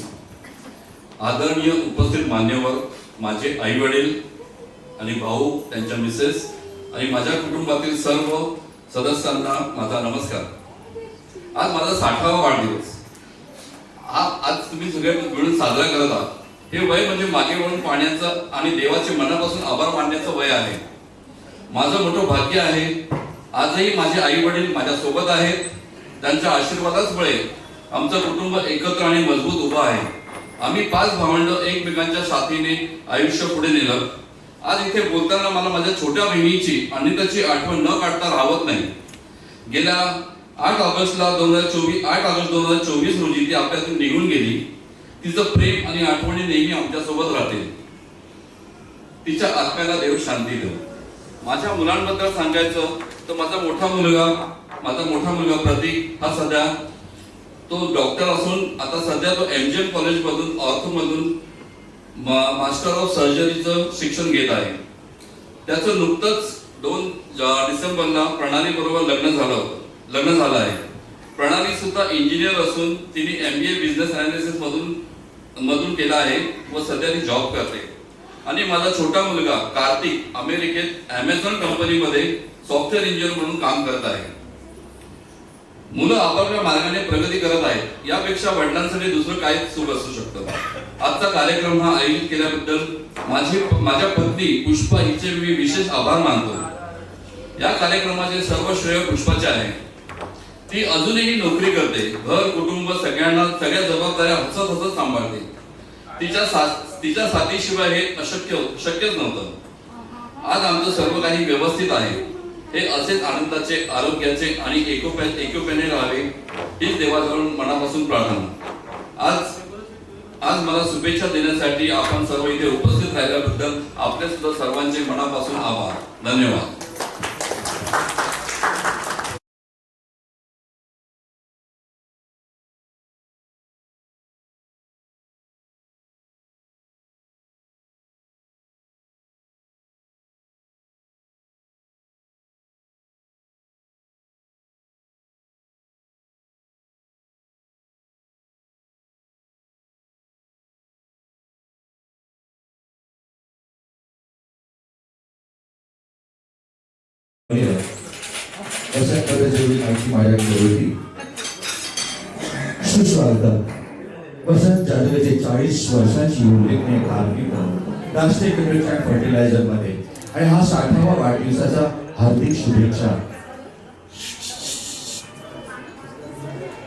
आदरणीय उपस्थित मान्यवर, माझे आई वडील आणि भाऊ, त्यांच्या मिसेस आणि माझ्या कुटुंबातील सर्व सदस्यांना माझा नमस्कार. आज माझा 60वा वाढदिवस. आज तुम्ही सगळे मिळून साजरा करत आहात. हे वय म्हणजे मागे वळून पाहण्याचं आणि देवाचे मनापासून आभार मानण्याचं वय आहे. माझं मोठं भाग्य आहे. आजही माझे आई वडील माझ्या सोबत आहेत. त्यांच्या आशीर्वादामुळे आमचं कुटुंब एकत्र आणि मजबूत उभं आहे. आम्ही 5 भावंड एकमेकांच्या साथीने आयुष्य पुढे नेलं. आज इथे बोलताना मला माझ्या छोट्या बहिणीची अनिताची आठवण न काढता राहत नाही. गेल्या 8 ऑगस्ट 2024 रोजी ती आपल्यातून निघून गेली. तिचं प्रेम आणि आठवणी नेहमी आमच्या सोबत राहतील. तिच्या आत्म्याला देव शांती देव. माझ्या मुलांबद्दल सांगायचं तर माझा मोठा मुलगा प्रतीक हा सध्या तो डॉक्टर असून आता सध्या तो MGM कॉलेज मधून ऑर्थोमधून मास्टर ऑफ सर्जरीचं शिक्षण घेत आहे. त्याचं नुकतंच 2 डिसेंबरला प्रणाली बरोबर लग्न झालं आहे. प्रणाली सुद्धा इंजिनियर असून तिने MBA बिझनेस अनालिसिस मधून केला आहे व सध्या ती जॉब करते. आणि माझा छोटा मुलगा कार्तिक अमेरिकेत Amazon कंपनीमध्ये सॉफ्टवेअर इंजिनियर म्हणून काम करत आहे. मुलं आपापल्या मार्गाने प्रगती करत आहेत. यापेक्षा वडिलांसाठी दुसरं काय सुख असू शकतं. आजचा कार्यक्रम हा आयोजित केल्याबद्दल माझ्या पत्नी पुष्पा हिचे मी विशेष आभार मानतो. या कार्यक्रमाचे सर्व श्रेय पुष्पाचे आहे. ती अजूनही नोकरी करते. घर कुटुंब सगळ्या जबाबदाऱ्या हसत सांभाळते. तिच्या साथीशिवाय हे शक्यच नव्हतं. आज आमचं सर्व काही व्यवस्थित आहे. हे असेच आनंदाचे, आरोग्याचे आणि एकोप्याने राहावे हीच देवाजवळ मनापासून प्रार्थना. आज मला शुभेच्छा देण्यासाठी आपण सर्व इथे उपस्थित राहिल्याबद्दल आपल्या सुद्धा सर्वांचे मनापासून आभार. धन्यवाद. माझ्याकडे होती. सुस्वागतम. वसंत जाधवेचे 40 वर्षांची उल्लेखनीय कारकीर्द राष्ट्रीय केमिकल अँड फर्टिलायझर मध्ये आणि हा 60वा वाढदिवसाचा हार्दिक शुभेच्छा.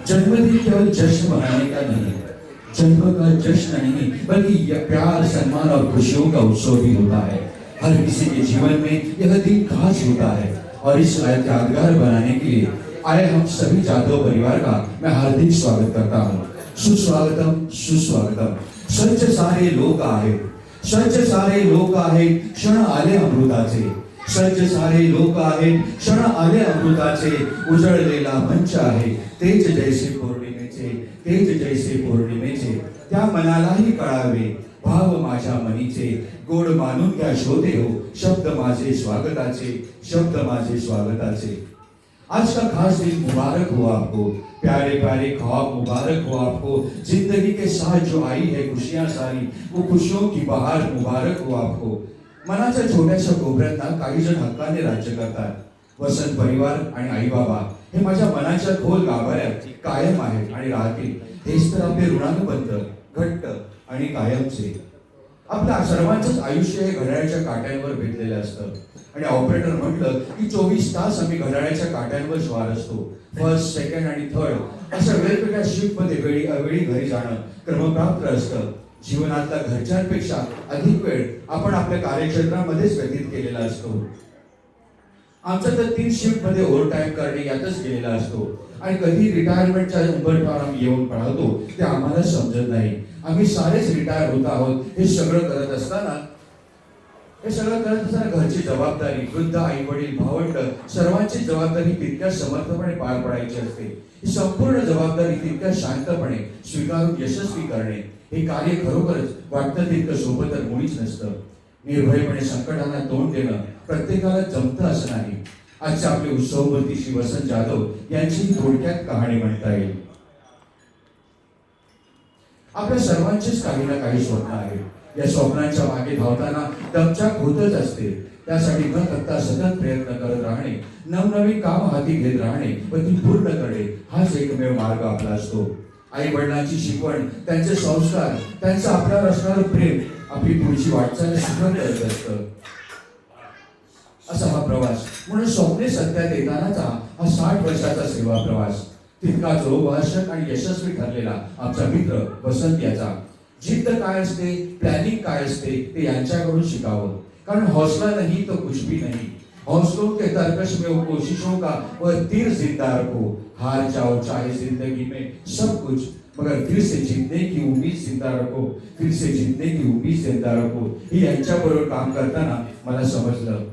जन्मदिन केवल जश्न मनाने का नहीं, जन्म का जश्न नहीं बल्कि प्यार, सम्मान और खुशियों का उत्सव भी होता है. हर किसी के जीवन में यह दिन खास होता है और इस यादगार बनाने के लिए आए हम सभी जाधव परिवार का मैं हार्दिक स्वागत करता हूँ. सुस्वागतम सुस्वागतम. सज्ज सारे लोक आहेत, सज्ज सारे लोक आहेत, क्षण आले अमृताचे. सज्ज सारे लोक आहेत, क्षण आले अमृताचे. उजळलेला मंच आहे तेज जैसे पौर्णिमेचे, तेज जैसे पौर्णिमेचे. त्या मनालाही कळावे भाव माझ्या मनीचे. गोड मानून घ्या श्रोते हो शब्द माझे स्वागताचे, शब्द माझे स्वागताचे. आज का खास दिन मुबारक हो आपको, प्यारे प्यारे ख्वाब मुबारक हो आपको, जिंदगी के साथ जो आई है खुशियां सारी, वो खुशियों की बहार मुबारक हो आपको. मनाच्या छोट्याशा कोपऱ्यात ना काही जण हक्काने राज्य करतात. वसंत परिवार आणि आई बाबा हे माझ्या मनाच्या खोल गाभाऱ्यात कायम आहेत आणि राहतील. हेच तर आपले ऋणानुबंध घट्ट आणि कायमचे. आपल्या सर्वांचंच आयुष्य हे घड्याळाच्या काट्यांवर बेतलेलं असतं आणि ऑपरेटर म्हटलं की 24 तास आम्ही घड्याळाच्या काट्यांवर स्वार असतो. फर्स्ट, सेकंड आणि थर्ड अशा वेगवेगळ्या शिफ्टमध्ये वेळी अवेळी घरी जाणं क्रमप्राप्त असतं. जीवनातल्या घरच्यांपेक्षा अधिक वेळ आपण आपल्या कार्यक्षेत्रामध्येच व्यतीत केलेला असतो. आमचा तर 3 शिफ्टमध्ये ओव्हर टाइम करणे यातच गेलेला असतो आणि कधी रिटायरमेंटच्या उंबरठ्यावर आम्ही येऊन पळावतो ते आम्हाला समजत नाही. आम्ही सारेच रिटायर होत आहोत. हे सगळं करत असताना घरची जबाबदारी, वृद्ध आई वडील, भावंड सर्वांची जबाबदारी तितक्या समर्थपणे पार पडायची असते. ही संपूर्ण जबाबदारी तितक्या शांतपणे स्वीकारून यशस्वी करणे हे कार्य खरोखरच वाटतं तितकं सोपं तर मुळीच नसतं. निर्भयपणे संकटांना तोंड देणं प्रत्येकाला जमतं असं नाही. आजच्या आपले उत्सवमूर्ती श्री वसंत जाधव यांची थोडक्यात कहाणी म्हणता येईल. आपल्या सर्वांचीच काही ना काही स्वप्न आहेत. या स्वप्नांच्या मागे धावताना दमछाक होतच असते. त्यासाठी न थकता सतत प्रयत्न करत राहणे, नवनवीन काम हाती घेत राहणे व ती पूर्ण करणे हाच एकमेव मार्ग आपला असतो. आई वडिलांची शिकवण, त्यांचे संस्कार, त्यांचं आपल्यावर असणारं प्रेम आपली पुढची वाटचाल सुखद करत असतं. असा हा प्रवास म्हणून स्वप्ने सत्यात येतानाचा हा 60 वर्षाचा सेवा प्रवास तितकाच रोगवाहक आणि यशस्वी ठरलेला आमचा मित्र वसंत याचा. जिद्द काय असते, प्लॅनिंग काय असते ते यांच्याकडून शिकावं. कारण हौसला नहीं तो कुछ भी नहीं, हौसलों के तरकश में वो कोशिशों का वह तीर जिंदा रखो. हार जाओ चाहे जिंदगी में सब कुछ, मगर फिर से जीतने की उम्मीद जिंदा रखो, फिर से जीतने की उम्मीद जिंदा रखो. ही यांच्याबरोबर काम करताना मला समजलं.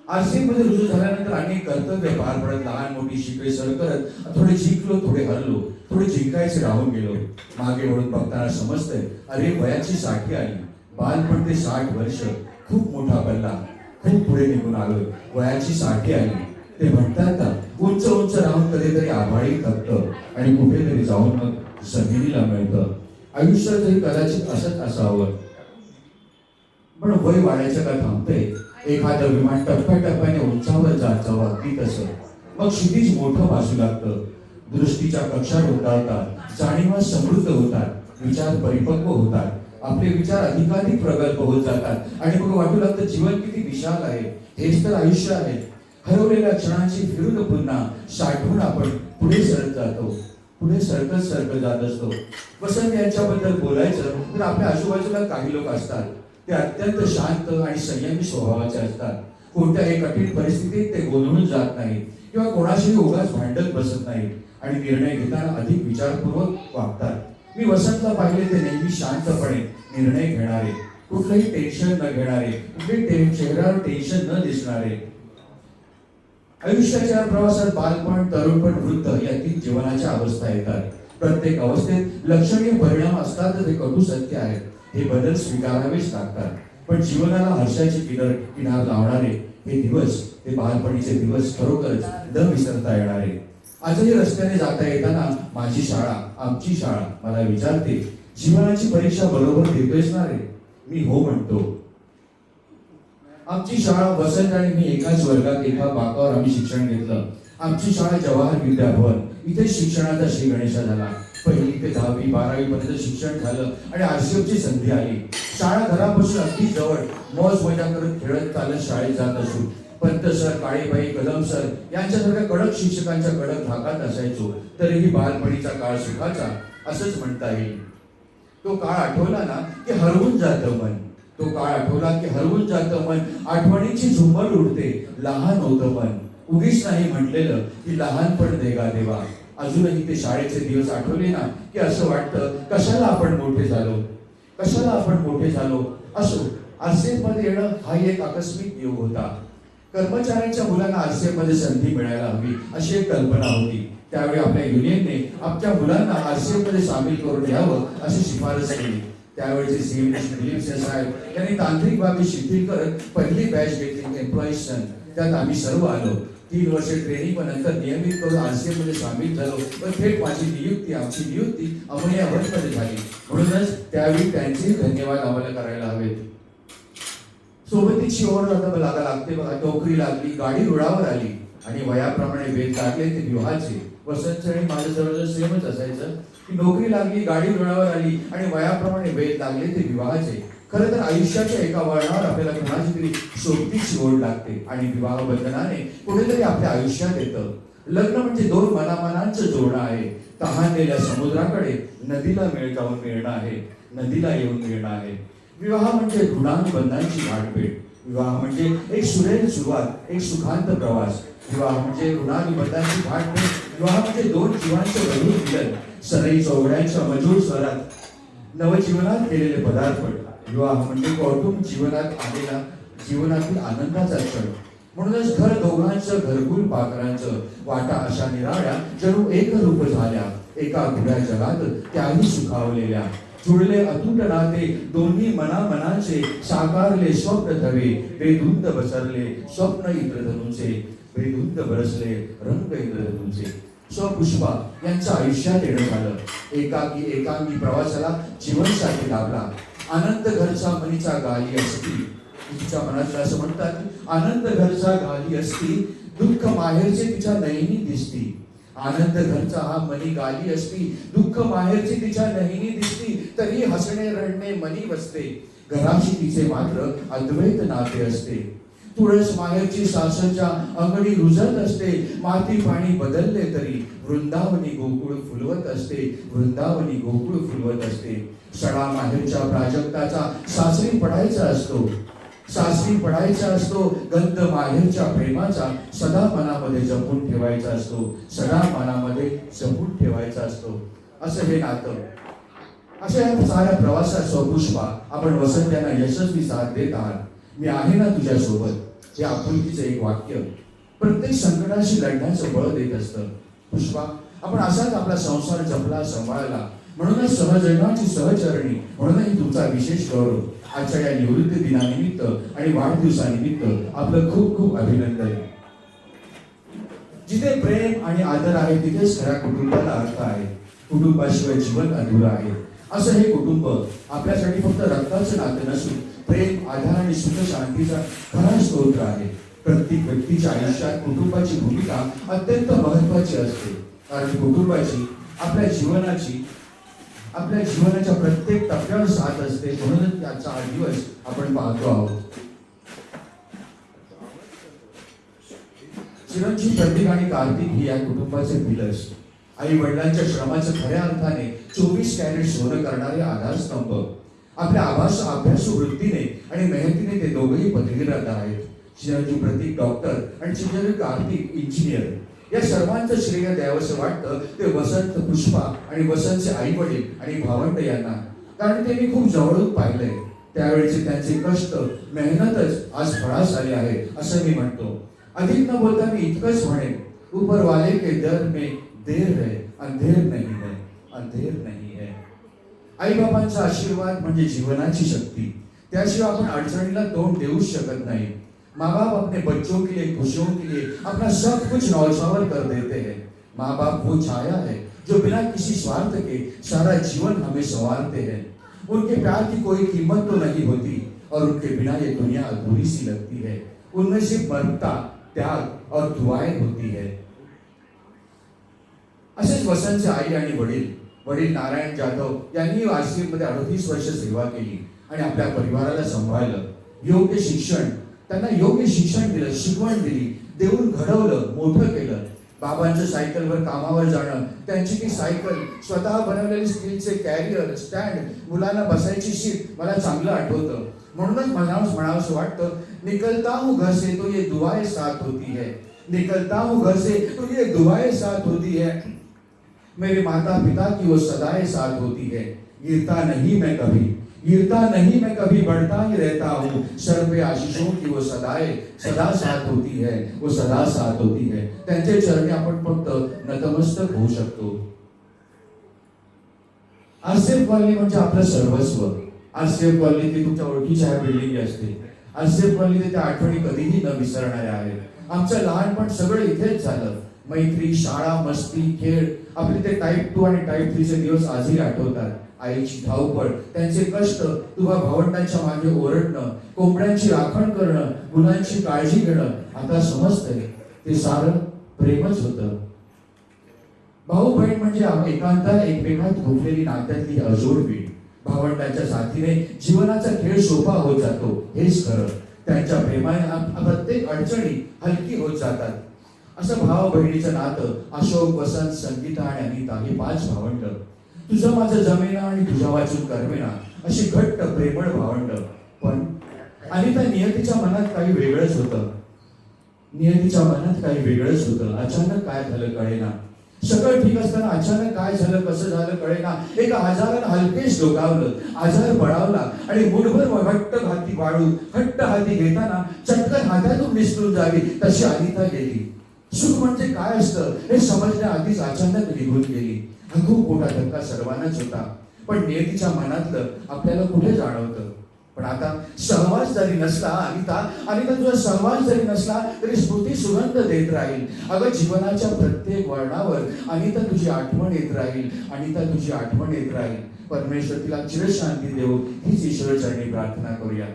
आरसीएम मध्ये रुजू झाल्यानंतर अनेक कर्तव्य पार पडत, लहान मोठी शिकवे सर करत थोडे जिंकलो, थोडे हरलो, थोडे जिंकायचे राहून गेलो. मागे वळून बघताना समजतंय, अरे वयाची 60 आली. बालपण ते 60 वर्ष खूप मोठा पल्ला, खूप पुढे निघून आलोय. वयाची 60 आली. ते म्हणतात का, उंच उंच राहून कधीतरी आभाळी थकतं आणि कुठेतरी जाऊन मग संधीला मिळतं. आयुष्य तरी कदाचित असंच असावं. पण वय वाढायचं का थांबतंय? एखादं विमान टप्प्याटप्प्याने उंचावर जात जावं अगदी तसं. मग क्षितिज मोठं वासू लागतं. दृष्टीच्या कक्षा रुंदावतात, जाणीवा समृद्ध होतात, विचार परिपक्व होतात, आपले विचार अधिकाधिक प्रगल्भ होत जातात आणि मग वाटू लागतं जीवन किती विशाल आहे. हेच तर आयुष्य आहे. हरवलेल्या क्षणांची फिरून पुन्हा साठवून आपण पुढे सरत जातो. पुढे सरकत जात असतो. वसंत यांच्याबद्दल बोलायचं तर आपल्या आजूबाजूला काही लोक असतात. ते अत्यंत शांत आणि संयमी स्वभावाचे असतात. कोणत्याही कठीण परिस्थितीत ते गोंधळून जात नाहीत किंवा कोणाशीही उगाच भांडत बसत नाहीत आणि निर्णय घेताना अधिक विचारपूर्वक वागतात. मी वसंतला पाहिले ते नेहमी शांतपणे निर्णय घेणारे, कुठलंही टेन्शन न घेणारे, कुठल्याही चेहऱ्यावर टेन्शन न दिसणारे. आयुष्याच्या प्रवासात बालपण, तरुणपण, वृद्ध या 3 जीवनाच्या अवस्था येतात. प्रत्येक अवस्थेत लक्षणीय परिणाम असतात. हे कटू सत्य आहे. हे बदल स्वीकारावेच लागतात. पण जीवनाला हर्षाची किनार लावणारे हे दिवस, हे बालपणीचे दिवस खरोखरच न विसरता येणारे. आजही रस्त्याने जाता येताना माझी शाळा, आमची शाळा मला विचारते, जीवनाची परीक्षा बरोबर देतोयस ना रे? मी हो म्हणतो. आमची शाळा, वसंत आणि मी एकाच वर्गात एका बाकावर आम्ही शिक्षण घेतलं. आमची शाळा जवाहर विद्याभवन, इथे शिक्षणाचा श्री गणेशा झाला. 1ली ते 10वी 12वी पर्यंत शिक्षण झालं आणि आरसीएमची संधी आली. शाळा घरापासून अगदी जवळ, मौज मजा करत खेळत चालत शाळेत जात असू. पंत सर, काळेबाई, कदम सर यांच्यासारख्या कडक शिक्षकांच्या कडक धाकात असायचो. तरीही बालपणीचा काळ सुखाचा असंच म्हणता येईल. तो काळ आठवला ना की हरवून जातं मन. तो काळ आठवला की हरवून जातं मन. आठवणीची झुंबड उडते, लहान होतं मन. उगीच नाही म्हटलेलं की लहानपण देगा देवा. अजूनही ते शाळेचे दिवस आठवले ना की असं वाटतं, कशाला आपण मोठे झालो, कशाला आपण मोठे झालो. असो, आरसीएफ मध्ये येणं हा एक आकस्मिक योग होता. कर्मचाऱ्यांच्या मुलांना आरसीएफ मध्ये संधी मिळायला हवी अशी एक कल्पना होती. त्यावेळी आपल्या युनियनने आमच्या मुलांना आरसीएफ मध्ये सामील करून घ्यावं अशी शिफारस केली. त्यावेळेचे सीएम दिलीप साहेब यांनी तांत्रिक बाबी शिथिल करत पहिली बॅच घेतली, एम्प्लॉईज सन. त्यात आम्ही सर्व आलो. 3 वर्ष ट्रेनिंग पण नंतर नियमित करून RCM मध्ये सामील झालो. पण थेट माझी नियुक्ती, आमची नियुक्ती अमोनिया मध्ये झाली. म्हणूनच त्यावेळी त्यांचे धन्यवाद आम्हाला करायला हवेत. सोबतीची ओढ लागा लागते बघा. नोकरी लागली, गाडी रुळावर आली आणि वयाप्रमाणे वेध लागले ते विवाहाचे. वसंतचं आणि माझं जवळजवळ सेमच असायचं की नोकरी लागली, गाडी रुळावर आली आणि वयाप्रमाणे वेध लागले ते विवाहाचे. खरं तर आयुष्याच्या एका वळणावर आपल्याला कोणाची तरी सोबतीची ओढ लागते आणि विवाह बंधनाने कुठेतरी आपल्या आयुष्यात येतं. लग्न म्हणजे 2 मनामनांचं जोडणं आहे. तहानलेल्या समुद्राकडे नदीला मेळ जाऊन मिळणं आहे, नदीला येऊन मिळणं आहे. विवाह म्हणजे ऋणानुबंधांची गाठभेट. विवाह म्हणजे एक सुरेल सुरुवात, एक सुखांत प्रवास. विवाह म्हणजे ऋणानुबंधांची गाठभेट. विवाह म्हणजे 2 जीवांचं गढूळ मिलन, सनई चौघड्यांच्या मजूर स्वरात नवजीवनात केलेले पदार्पण. विवाह म्हणजे कौटुंब जीवनात आलेला जीवनातील आनंदाचा क्षण. म्हणूनच घर दोघांचं, घरकुल पाखरांचं, वाटा अशा निराळ्या जणू एक रूप झाल्या. एका खुल्या जगात त्याही सुखावलेल्या. जुळले अतूट नाते दोन्ही मनामनाचे, साकारले स्वप्न धवे, बेधुंद बसरले स्वप्न इंद्रधनुचे, बेधुंद बरसले रंग इंद्रधनुचे. स्वपुष्पा यांचं आयुष्यात येणं झालं. एकांगी प्रवासाला जीवनसाथी लाभला. आनंद घरचा मनीचा गाली असती. तिच्या मनातलं असं म्हणतात की आनंद घरचा गाली असती, दुःख माहेरचे तिच्या नयनी दिसती. आनंद घरचा हा मनी गाली असती, दुःख माहेरची तिच्या नयनी दिसती. तरी हसणे रडणे मनी बसते, घराशी तिचे मात्र अद्वैत नाते असते. तुळस माहेरची सासरच्या अंगणी रुजत असते, माती पाणी बदलले तरी वृंदावनी गोकुळ फुलवत असते, वृंदावनी गोकुळ फुलवत असते. सडा माहेरच्या प्राजक्ताचा सासरी पडायचा असतो, सासरी पडायचा असतो. गंध माहेरच्या प्रेमाचा सदा मनामध्ये जपून ठेवायचा असतो, सदा मनामध्ये जपून ठेवायचा असतो. असं हे नातं. अशा या साऱ्या प्रवासात स्वपुष्पा आपण वसंत यांना यशस्वी साथ देत आहात. मी आहे ना तुझ्या सोबत, हे आपुलकीचं एक वाक्य प्रत्येक संकटाशी लढण्याचं बळ देत असतं. पुष्पा, आपण असाच आपला संसार जपला, सांभाळला. म्हणूनच सहजनाची सहचरणी, म्हणूनही तुमचा विशेष गौरव. आजच्या या निवृत्ती दिनानिमित्त आणि वाढदिवसानिमित्त आपलं खूप खूप अभिनंदन. जिथे प्रेम आणि आदर आहे तिथेच खऱ्या कुटुंबाला अर्थ आहे. कुटुंबाशिवाय जीवन अधुरं आहे. असं हे कुटुंब आपल्यासाठी फक्त रक्ताचं नातं नसून प्रेम, आधार आणि सुख शांतीचा खरा स्तोत्र आहे. प्रत्येक व्यक्तीच्या आयुष्यात कुटुंबाची भूमिका अत्यंत महत्वाची असते. कारण कुटुंबाची आपल्या जीवनाच्या प्रत्येक टप्प्यावर साथ असते. म्हणूनच त्याचा हा दिवस आपण पाहतो आहोत. चिरंजीव, प्रतीक आणि कार्तिक ही या कुटुंबाचे पिलर्स. आई वडिलांच्या श्रमाचं खऱ्या अर्थाने 24 कॅरेट सोनं करणारे आधारस्तंभ. आपल्या अभ्यासू वृत्तीने आणि मेहनतीने ते दोघेही पदवीधर आहेत. चिरंजीव प्रतीक डॉक्टर आणि चिरंजीव कार्तिक इंजिनियर. या सर्वांचं श्रेय द्यावंसं वाटतं ते वसंत, पुष्पा आणि वसंतचे आई वडील आणि भावंड यांना. कारण त्यांनी खूप जवळून पाहिलंय. त्यावेळेचे त्यांचे कष्ट, मेहनतच आज फळास आले आहे असं मी म्हणतो. अधिक न बोलता मी इतकंच म्हणेन, ऊपर वाले के दर में देर है, अंधेर नहीं है, अंधेर नहीं है. आई बाबांचा आशीर्वाद म्हणजे जीवनाची शक्ती. त्याशिवाय आपण अडचणीला तोंड देऊच शकत नाही. माँ बाप अपने बच्चों के लिए, खुशियों के लिए अपना सब कुछ न्यौछावर कर देते हैं. माँ बाप वो छाया है जो बिना किसी स्वार्थ के सारा जीवन हमें संवारते हैं. उनके प्यार की कोई कीमत तो नहीं होती और उनके बिना ये दुनिया अधूरी सी लगती है. उनमें सिर्फ ममता, त्याग और दुआएं होती है. असेच वसंतचे आई आणि वडील नारायण जाधव यांनी RCM मध्ये 38 वर्ष सेवा केली आणि आपल्या परिवाराला सांभाळलं. त्यांना योग्य शिक्षण दिलं, शिकवण दिली, देऊन घडवलं, मोठं केलं. बाबांचं सायकलवर कामावर जाणं, त्यांची ती सायकल, स्वतः बनवलेली स्टीलचे कॅरियर, स्टँड, मुलांना बसायची सीट मला चांगलं आठवतं. म्हणूनच म्हणावंसं वाटतं, निकलता हूँ घर से तो ये दुआएं साथ होती है, निकलता हूँ घर से तो ये दुआएं साथ होती है. मेरे माता पिता की वो सदाएं साथ होती है. गिरता नहीं मैं कभी, बढ़ता ही रहता हूँ. सर पे आशीषों की वो सदाएं सदा साथ होती है, वो सदा साथ होती है. त्यांचे चरणी आपण फक्त नतमस्तक होऊ शकतो. RCM कॉलनी म्हणजे आपलं सर्वस्व. RCM कॉलनीतली तुमच्या ओळखीच्या बिल्डिंग असते. आरसीएफ कॉलनीत त्या आठवणी कधीही न विसरणाऱ्या आहेत. आमचं लहानपण सगळं इथेच झालं. मैत्री, शाळा, मस्ती, खेळ, आपले ते टाईप 2 आणि टाईप 3 चे दिवस आजही आठवतात. आईची धावपळ, त्यांचे कष्ट, तुझ्या भावंडांच्या मागे ओरडणं, कोंबड्यांची राखण करणं, मुलांची काळजी घेणं, आता समजतंय ते सारं प्रेमच होतं. भाऊ बहीण म्हणजे एकांतात एकमेकात गुंफलेली नात्यातली अजोड वीण. भावंडांच्या साथीने जीवनाचा खेळ सोपा होत जातो, हेच खरं. त्यांच्या प्रेमाने प्रत्येक अडचणी हलकी होत जातात. असं भाव बहिणीचं नातं अशोक, वसंत, संगीता आणि अनिता ही 5 भावंड. तुझं माझं जमेना आणि तुझ्या वाचून करमेना अशी घट्ट प्रेमळ भावंड. पण अनिता नियतीच्या मनात काही वेगळंच होतं. नियतीच्या मनात काही वेगळंच होतं. अचानक काय झालं कळेना. सगळं ठीक असताना अचानक काय झालं, कसं झालं कळेना. एका आजारानं हलकेच डोकावलं, आजार बळावला आणि मुठभर घट्ट हाती वाळू घट्ट हाती घेताना चटकन हातातून निसटून जावी तशी अनिता गेली. सुख म्हणजे काय असतं हे समजण्याआधीच अचानक निघून गेली. हा खूप मोठा धक्का सर्वांनाच होता. पण नियतीच्या मनातलं आपल्याला कुठे जाणवतं. पण आता सहवास जरी नसला अनिता तुझा सहवास जरी नसला तरी स्मृती सुगंध देत राहील. अगं जीवनाच्या प्रत्येक वळणावर अनिता तुझी आठवण येत राहील. अनिता तुझी आठवण येत राहील. परमेश्वर तिला चिरशांती देऊ हीच ईश्वरचरणी प्रार्थना करूया.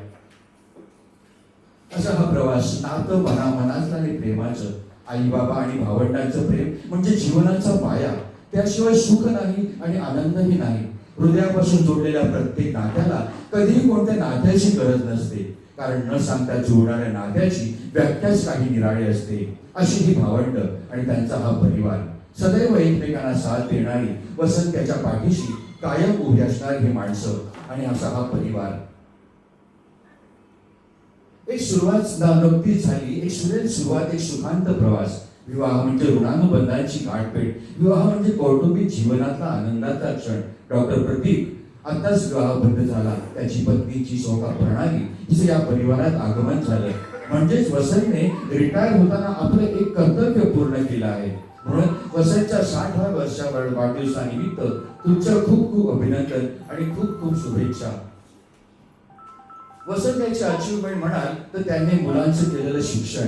असा हा प्रवास नातं मनातलं आणि प्रेमाचं. आई बाबा आणि भावंडांचं प्रेम म्हणजे जीवनाचा पाया. त्याशिवाय सुख नाही आणि आनंदही नाही. हृदयापासून जोडलेल्या प्रत्येक नात्याला कधीही कोणत्या नात्याची गरज नसते. कारण न सांगता जोडणाऱ्या नात्याची व्याख्याच काही निराळी असते. अशी ही भावंड आणि त्यांचा हा परिवार. सदैव एकमेकांना साथ देणारी, वसंत त्याच्या पाठीशी कायम उभी असणारी ही माणसं आणि असा हा परिवार. एक सुरुवात नुकतीच झाली. एक सुरेल सुरुवात, एक सुखांत प्रवास. विवाह म्हणजे ऋणानुबंधांची गाठभेट. विवाह म्हणजे कौटुंबिक जीवनातला आनंदाचा क्षण. डॉक्टर प्रतीक आताच विवाहबद्ध झाला. त्याची पत्नीची सौका प्रणाली हिचं या परिवारात आगमन झालं. म्हणजेच वसंतने रिटायर होताना आपलं एक कर्तव्य पूर्ण केलं आहे. म्हणून वसंतच्या 60व्या वर्षावर वाढदिवसानिमित्त तुमचं खूप खूप अभिनंदन आणि खूप खूप शुभेच्छा. वसंत याची अचीवमेंट म्हणाल तर त्यांनी मुलांचं केलेलं शिक्षण.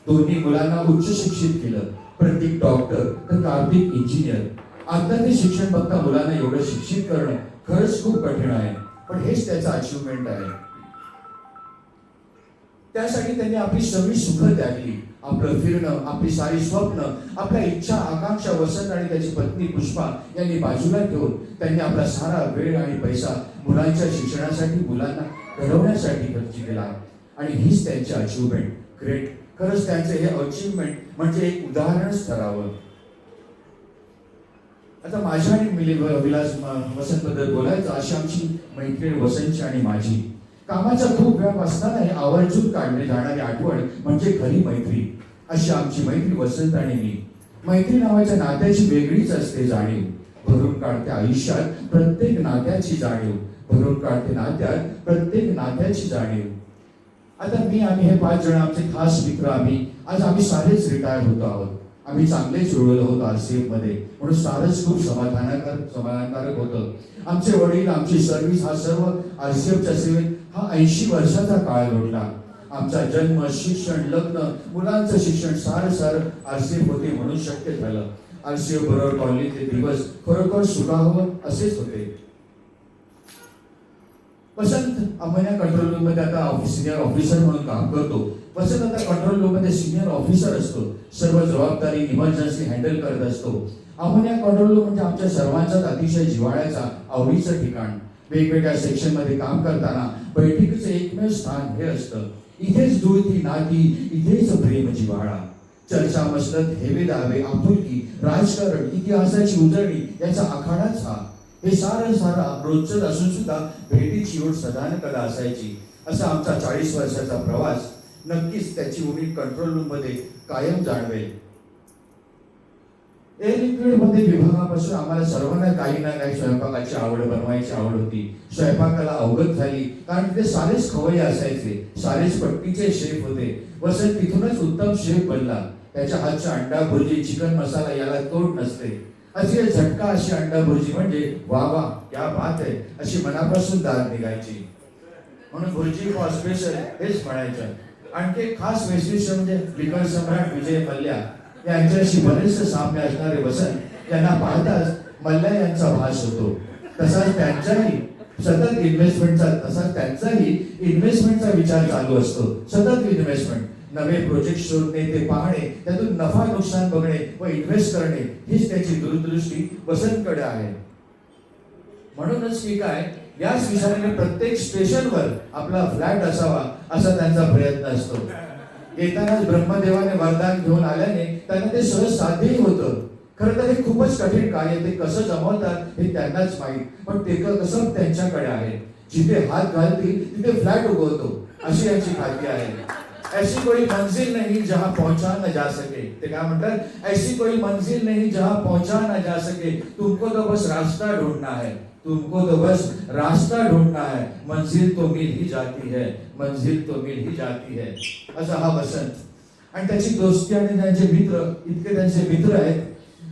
दोन्ही मुलांना उच्च शिक्षित केलं. प्रतीक डॉक्टर तर कार्तिक इंजिनियर. आता ते शिक्षण बघता मुलांना एवढं शिक्षित करणं खरंच खूप कठीण आहे. पण हेच त्याचं अचीवमेंट आहे. त्यासाठी त्यांनी आपली सगळी सुख त्यागली. आपलं फिरणं, आपली सारी स्वप्न, आपल्या इच्छा आकांक्षा वसंत आणि त्याची पत्नी पुष्पा यांनी बाजूला ठेवून त्यांनी आपला सारा वेळ आणि पैसा मुलांच्या शिक्षणासाठी, मुलांना घडवण्यासाठी खर्च केला. आणि हीच त्यांची अचीवमेंट. ग्रेट. खरंच त्यांचे हे अचीवमेंट म्हणजे एक उदाहरणच ठरावं. आता माझ्या आणि विलास वसंत बद्दल बोलायचं अशी आमची मैत्रीण वसंतची आणि माझी. कामाचा खूप व्याप असतानाही आवर्जून काढली जाणारी आठवण म्हणजे खरी मैत्री. अशी आमची मैत्री वसंत आणि मी. मैत्री नावाच्या नात्याची वेगळीच असते जाणीव. भरून काढते आयुष्यात प्रत्येक नात्याची जाणीव. भरून काढते नात्यात प्रत्येक नात्याची जाणीव. आता मी आम्ही हे 5 जण आमचे खास मित्र आम्ही सारेच रिटायर होतो आहोत. आम्ही चांगलेच जुळलो होतो आरसीएफ मध्ये. म्हणून सारंच खूप समाधानकारक होतं. आमचे वडील, आमची सर्व्हिस, हा सर्व आरसीएफच्या सेवेत हा 80 वर्षाचा काळ लोटला. आमचा जन्म, शिक्षण, लग्न, मुलांचं शिक्षण सारं आरसीएफ होते म्हणून शक्य झालं. आरसीएफ बरोबर कॉलनीचे दिवस खरोखर सुखावं असेच होते. वसंत अंमल्या कंट्रोल रूम मध्ये आता सिनियर ऑफिसर म्हणून काम करतो. वसंत आता कंट्रोल रूम मध्ये सिनियर ऑफिसर असतो. सर्व जबाबदारी, इमर्जन्सी हँडल करत असतो. अंमल्या कंट्रोल रूम म्हणजे आमच्या सर्वांचाच अतिशय जिव्हाळ्याचा, आवडीचं ठिकाण. वेगवेगळ्या सेक्शन मध्ये काम करताना बैठकीचं एकमेव स्थान हे असतं. इथेच जुळती नाती, इथेच प्रेम जिव्हाळा. चर्चा, मसलत, हेवे दावे, आपुलकी, राजकारण, इतिहासाची उजळणी याचा आखाडाच हा. हे सारं रोजच असून सुद्धा भेटीची ओढ सदान कदा असायची. असा आमचा 40 वर्षाचा प्रवास नक्कीच त्याची उणीव कंट्रोल रूम मध्ये कायम जाणवेल. एअर लिक्विड मध्ये विभागापासून आम्हाला सर्वांना काही ना काही स्वयंपाकाची आवड, बनवायची आवड होती. स्वयंपाकाला अवगत झाली कारण तिथे सारेच खवय्ये असायचे. सारेच पट्टीचे शेफ होते. वसंत तिथूनच उत्तम शेफ बनला. त्याच्या हातच्या अंडा भुर्जी, चिकन मसाला याला तोड नसते. अशी झटका अशी अंडा भुर्जी म्हणजे वा वा क्या बात आहे अशी मनापासून दाद निघायची. म्हणून भुर्जी फॉर स्पेशल हेच म्हणायचं. आणखी एक खास वैशिष्ट्य म्हणजे लिकर सम्राट विजय मल्ल्या यांच्याशी बरेचसे साम्य असणारे वसंत यांना पाहताच मल्ल्या यांचा भास होतो. तसाच त्यांचाही सतत इन्व्हेस्टमेंटचा विचार चालू असतो. सतत इन्व्हेस्टमेंट, नवे प्रोजेक्ट शोधणे, ते पाहणे, त्यातून नफा नुकसान बघणे व इन्व्हेस्ट करणे हीच त्याची दूरदृष्टी वसंतकडे आहे. म्हणूनच की काय, याच विचाराने प्रत्येक स्टेशनवर आपला फ्लॅट असावा असा त्यांचा प्रयत्न असतो. येतानाच ब्रह्मदेवाने वरदान घेऊन आल्याने त्यांना ते सहज साध्यही होतं. खरं तर हे खूपच कठीण कार्य, ते कसं जमवतात हे त्यांनाच माहीत, पण ते कसं त्यांच्याकडे आहे. जिथे हात घालतील तिथे फ्लॅट उगवतो अशी यांची खात्री आहे. ऐसी कोई मंजिल नहीं जहां पहुंचा न जा सके. ते काय म्हणतात, ऐसी कोई मंजिल नहीं जहां पहुंचा न जा सके, तुमको तो बस रास्ता ढूंढना है, तुमको तो बस रास्ता ढूंढना है, मंजिल तो मिल ही जाती है, मंजिल तो मिल ही जाती है. असा हा वसंत. आणि त्याची दोस्ती आणि त्यांचे मित्र, इतके त्यांचे मित्र आहेत,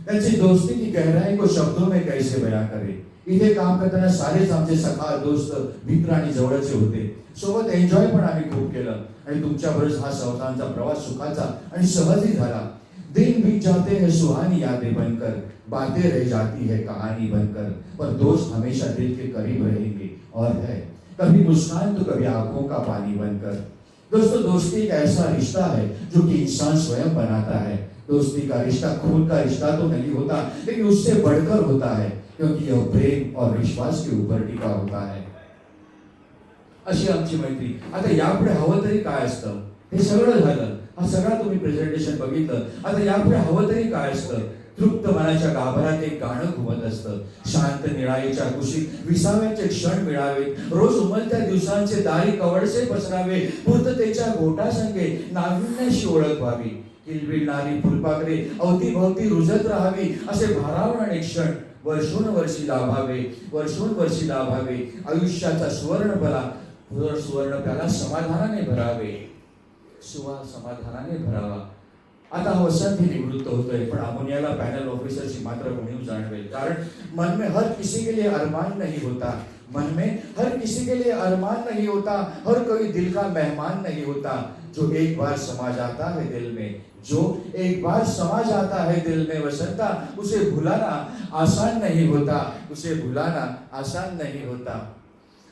त्यांची दोस्ती की गहराई को शब्दों में कैसे बयां करे. इथे काम करताना सारेच आमचे सखा, दोस्त, मित्र आणि जवळचे होते. सोबत एन्जॉय पण आम्ही खूप केलं आणि तुमच्याबरोबर हा संस्थांचा प्रवास सुखाचा आणि सहजही झाला. दिन बीत जाते हैं सुहानी यादें बनकर, बातें रह जाती है कहानी बनकर, पर दोस्त हमेशा दिल के करीब रहेंगे और है कभी मुस्कान तो कभी आंखों का पानी बनकर. दोस्तों, दोस्ती एक ऐसा रिश्ता है जो कि इंसान स्वयं बनाता है. दोस्ती का रिश्ता खून का रिश्ता तो नहीं होता, लेकिन उससे बढ़कर होता है, क्योंकि यह प्रेम और विश्वास के ऊपर टिका होता है. अशी आमची मैत्री. आता यापुढे हवं तरी काय असतं, हे सगळं झालं, हा सगळा तुम्ही प्रेझेंटेशन बघितलं. आता यापुढे हवं तरी काय असतं. तृप्त मनाच्या गाभारात एक गाणं घुमत असतं. शांत निळाईच्या कुशीत विसाव्याचे क्षण मिळावे, रोज उमलत्या दिवसांचे दारी कवडसे पसरावे, पूर्ततेच्या घोटासंगे नाविन्याशी ओळख व्हावी, किलबिलणारी फुलपाखरे अवतीभोवती रुजत राहावी, असे भारावणारे क्षण वर्षोनवर्षी लाभावे, वर्षोनवर्षी लाभावे. आयुष्याचा सुवर्ण प्याला समाधानाने भरावे, समाधानाने भरावा. आता हा वसंत ही निवृत्त होतोय, पण अमोनियाला पॅनल ऑफिसरची मात्र उणीव जाणवेल. कारण मन में हर किसी के लिए अरमान नहीं होता, मन में हर किसी के लिए अरमान नहीं होता, हर कोई दिल का मेहमान नहीं होता. जो एक बार समा जाता है दिल में, जो एक बार समा जाता है दिल में वसंता, उसे भुलाना आसान नहीं होता, उसे भुलाना आसान नहीं होता.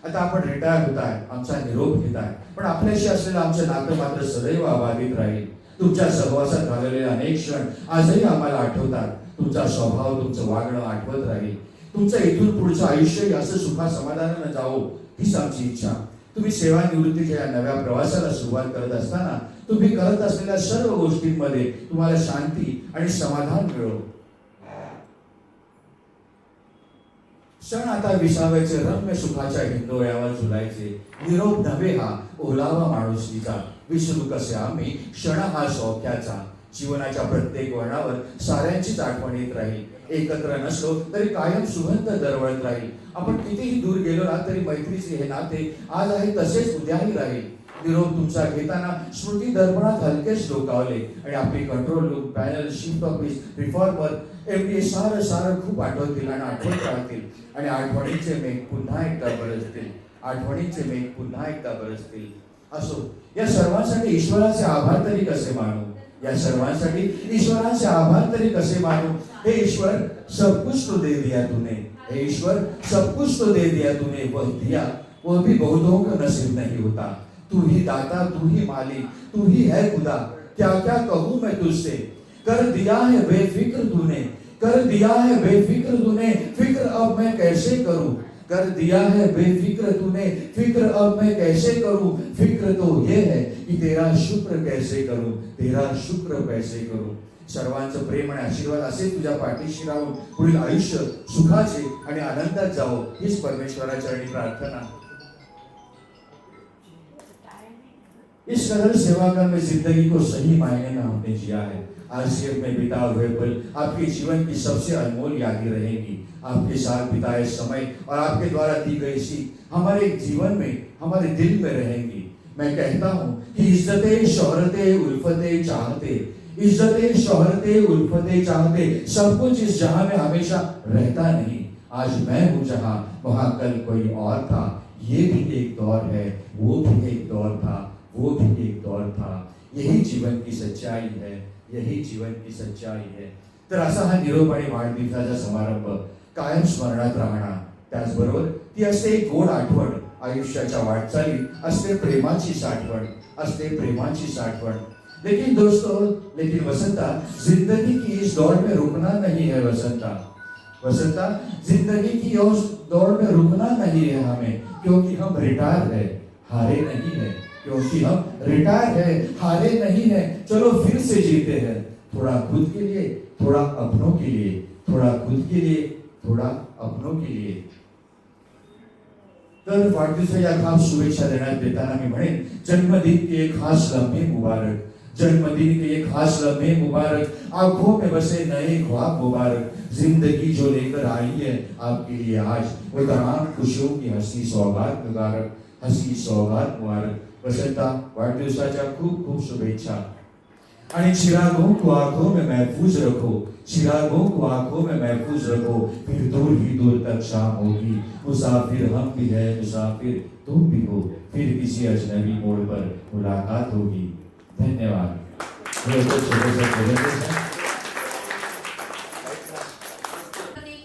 आता आपण रिटायर होताय, आमचा निरोप घेताय, पण आपल्याशी असलेलं आमचं नातं मात्र सदैव अबाधित राहील. तुमच्या सहवासात घालवलेले अनेक क्षण आजही आम्हाला आठवतात. तुमचा स्वभाव, तुमचं वागणं आठवत राहील. तुमचं इथून पुढचं आयुष्य असं सुखा समाधानानं जावो हीच आमची इच्छा. तुम्ही सेवानिवृत्तीच्या या नव्या प्रवासाला सुरुवात करत असताना तुम्ही करत असलेल्या सर्व गोष्टींमध्ये तुम्हाला शांती आणि समाधान मिळो. क्षण आता विसाव्याचे, रम्य सुखाच्या हिंदोळ्यावर झुलायचे. निरोप नव्हे हा ओलावा माणुसकीचा, विसरू कसे आम्ही क्षण हा सौख्याचा. जीवनाच्या प्रत्येक वळणावर साऱ्यांचीच आठवण येत राहील. एकत्र नसलो तरी कायम सुगंध दरवळत राहील. आपण कितीही दूर गेलो ना तरी मैत्रीचे हे नाते आज आहे तसेच उद्याही राहील. निरोप तुमचा घेताना स्मृती दर्पणात हलकेच डोकावले आणि आपली control room, panel, shift office, reformer, MD सारं खूप आठवतील आणि आठवत राहतील. आणि आठवणीचे मेघ पुन्हा एकदा बरसतील, आठवणीचे मेघ पुन्हा एकदा बरसतील. असो, या सर्वांसाठी ईश्वराचे आभार तरी कसे मानू, या सर्वांसाठी ईश्वराचे आभार तरी कसे मानू. हे ईश्वर सब कुछ तो दे दिया तूने, हे ईश्वर सब कुछ तो दे दिया तूने, वह दिया वो भी बहुतों का नसीब नहीं होता. तू ही दाता, तू ही मालिक, तू ही है खुदा, क्या क्या कहूँ मैं तुझसे. कर दिया है बेफिक्र तूने, कर दिया है बेफिक्र तूने, फिक्र अब मैं कैसे करूं. कर दिया है बेफिक्र तूने, फिक्र अब मैं कैसे करूं. फिक्र तो ये है कि तेरा शुक्र कैसे करूं, तेरा शुक्र कैसे करूं. सर्वांचं प्रेम आणि आशीर्वाद असे तुझ्या पाठीशी राहून पुढील आयुष्य सुखाचे आणि आनंदात जावो हीच परमेश्वराचरणी प्रार्थना. इस कदर सेवा कर में जिंदगी को सही मायने में हमने जिया है. आरसीएफ में बिताए हुए पल आपके जीवन की सबसे अनमोल यादें रहेंगी. आपके साथ बिताए समय और आपके द्वारा दी गई सीख हमारे जीवन में, हमारे दिल में रहेंगी. मैं कहता हूँ कि इज्जतें, शोहरतें, उल्फतें चाहते, इज्जतें, शोहरतें, उल्फतें चाहते, सब कुछ इस जहां में हमेशा रहता नहीं. आज मैं हूँ जहां, वहां कल कोई और था. ये भी एक दौर है, वो भी एक दौर था, वो भी एक दौर था. यही जीवन की सच्चाई है, यही जीवन की सच्चाई है. तर असा हा निरोप आणि वाढदिवसाचा समारंभ कायम स्मरणात राहणार. त्याचबरोबर ती असते एक गोड आठवण आयुष्याच्या वाटचालीत, असते प्रेमाची साठवण, असते प्रेमाची साठवण. लेकिन दोस्तों, लेकिन वसंता, जिंदगी की इस दौड़ में रुकना नहीं है वसंता. वसंता, जिंदगी की उस दौड़ में रुकना नहीं है हमें, क्योंकि हम रिटायर है, हारे नहीं है. क्योंकि हम रिटायर है, हारे नहीं है. चलो फिर से जीते हैं, थोड़ा खुद के लिए, थोड़ा अपनों के लिए, थोड़ा खुद के लिए, थोड़ा अपनों के लिए. तर वाढदिवसाच्या खास शुभेच्छा देताना मी म्हणेन, जन्मदिन के खास लम्हे मुबारक, जन्मदिन के खास लम्हे मुबारक, आंखों में बसे नए ख्वाब मुबारक. जिंदगी जो लेकर आई है आपके लिए आज, वो तमाम खुशियों की हंसी सौगात मुबारक, हंसी सौगात मुबारक. वसंता, वाढदिवसाच्या खूप खूप शुभेच्छा. आणि चिरागों को आंखों में महफूज रखो, चिरागों को आंखों में महफूज रखो, फिर दूर ही दूर तक शाम होगी. मुसाफिर हम भी है, मुसाफिर तुम भी हो, फिर किसी अजनबी मोड़ पर मुलाकात होगी. धन्यवाद.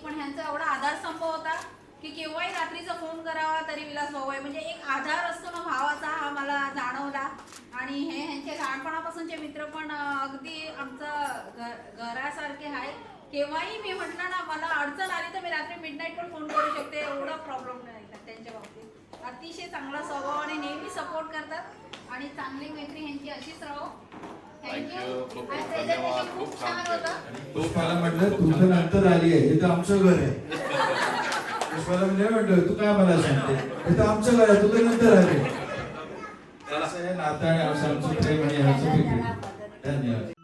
पण ह्यांचा एवढा आधारस्तंभ होता की केव्हाही रात्रीचा फोन करावा तरी विलास भाऊ आहे, म्हणजे एक आधार असतो ना भावाचा, हा मला जाणवला. आणि हे ह्यांचे लहानपणापासूनचे मित्र पण अगदी आमचं घरासारखे आहे. केव्हाही मी म्हटलं ना मला अडचण आली तर मी रात्री मिडनाईट पण फोन करू शकते, एवढा प्रॉब्लेम नाही त्यांच्या बाबतीत. अतिशय चांगला स्वभाव आणि नेहमी सपोर्ट करतात आणि चांगली मैत्री ह्यांची अशीच राहो. थँक्यू. प्रेझेंटेशन खूप छान होतं. पुष्पाला म्हटलं तुझं नंतर आली आहे, हे तर आमचं घर आहे. पुष्पाला म्हणजे म्हटलं तू काय मला सांगते, हे तर आमचं घर आहे, तुझं नंतर आली. असं आहे नातं आणि आमचं प्रेम आणि ह्याचं धन्यवाद.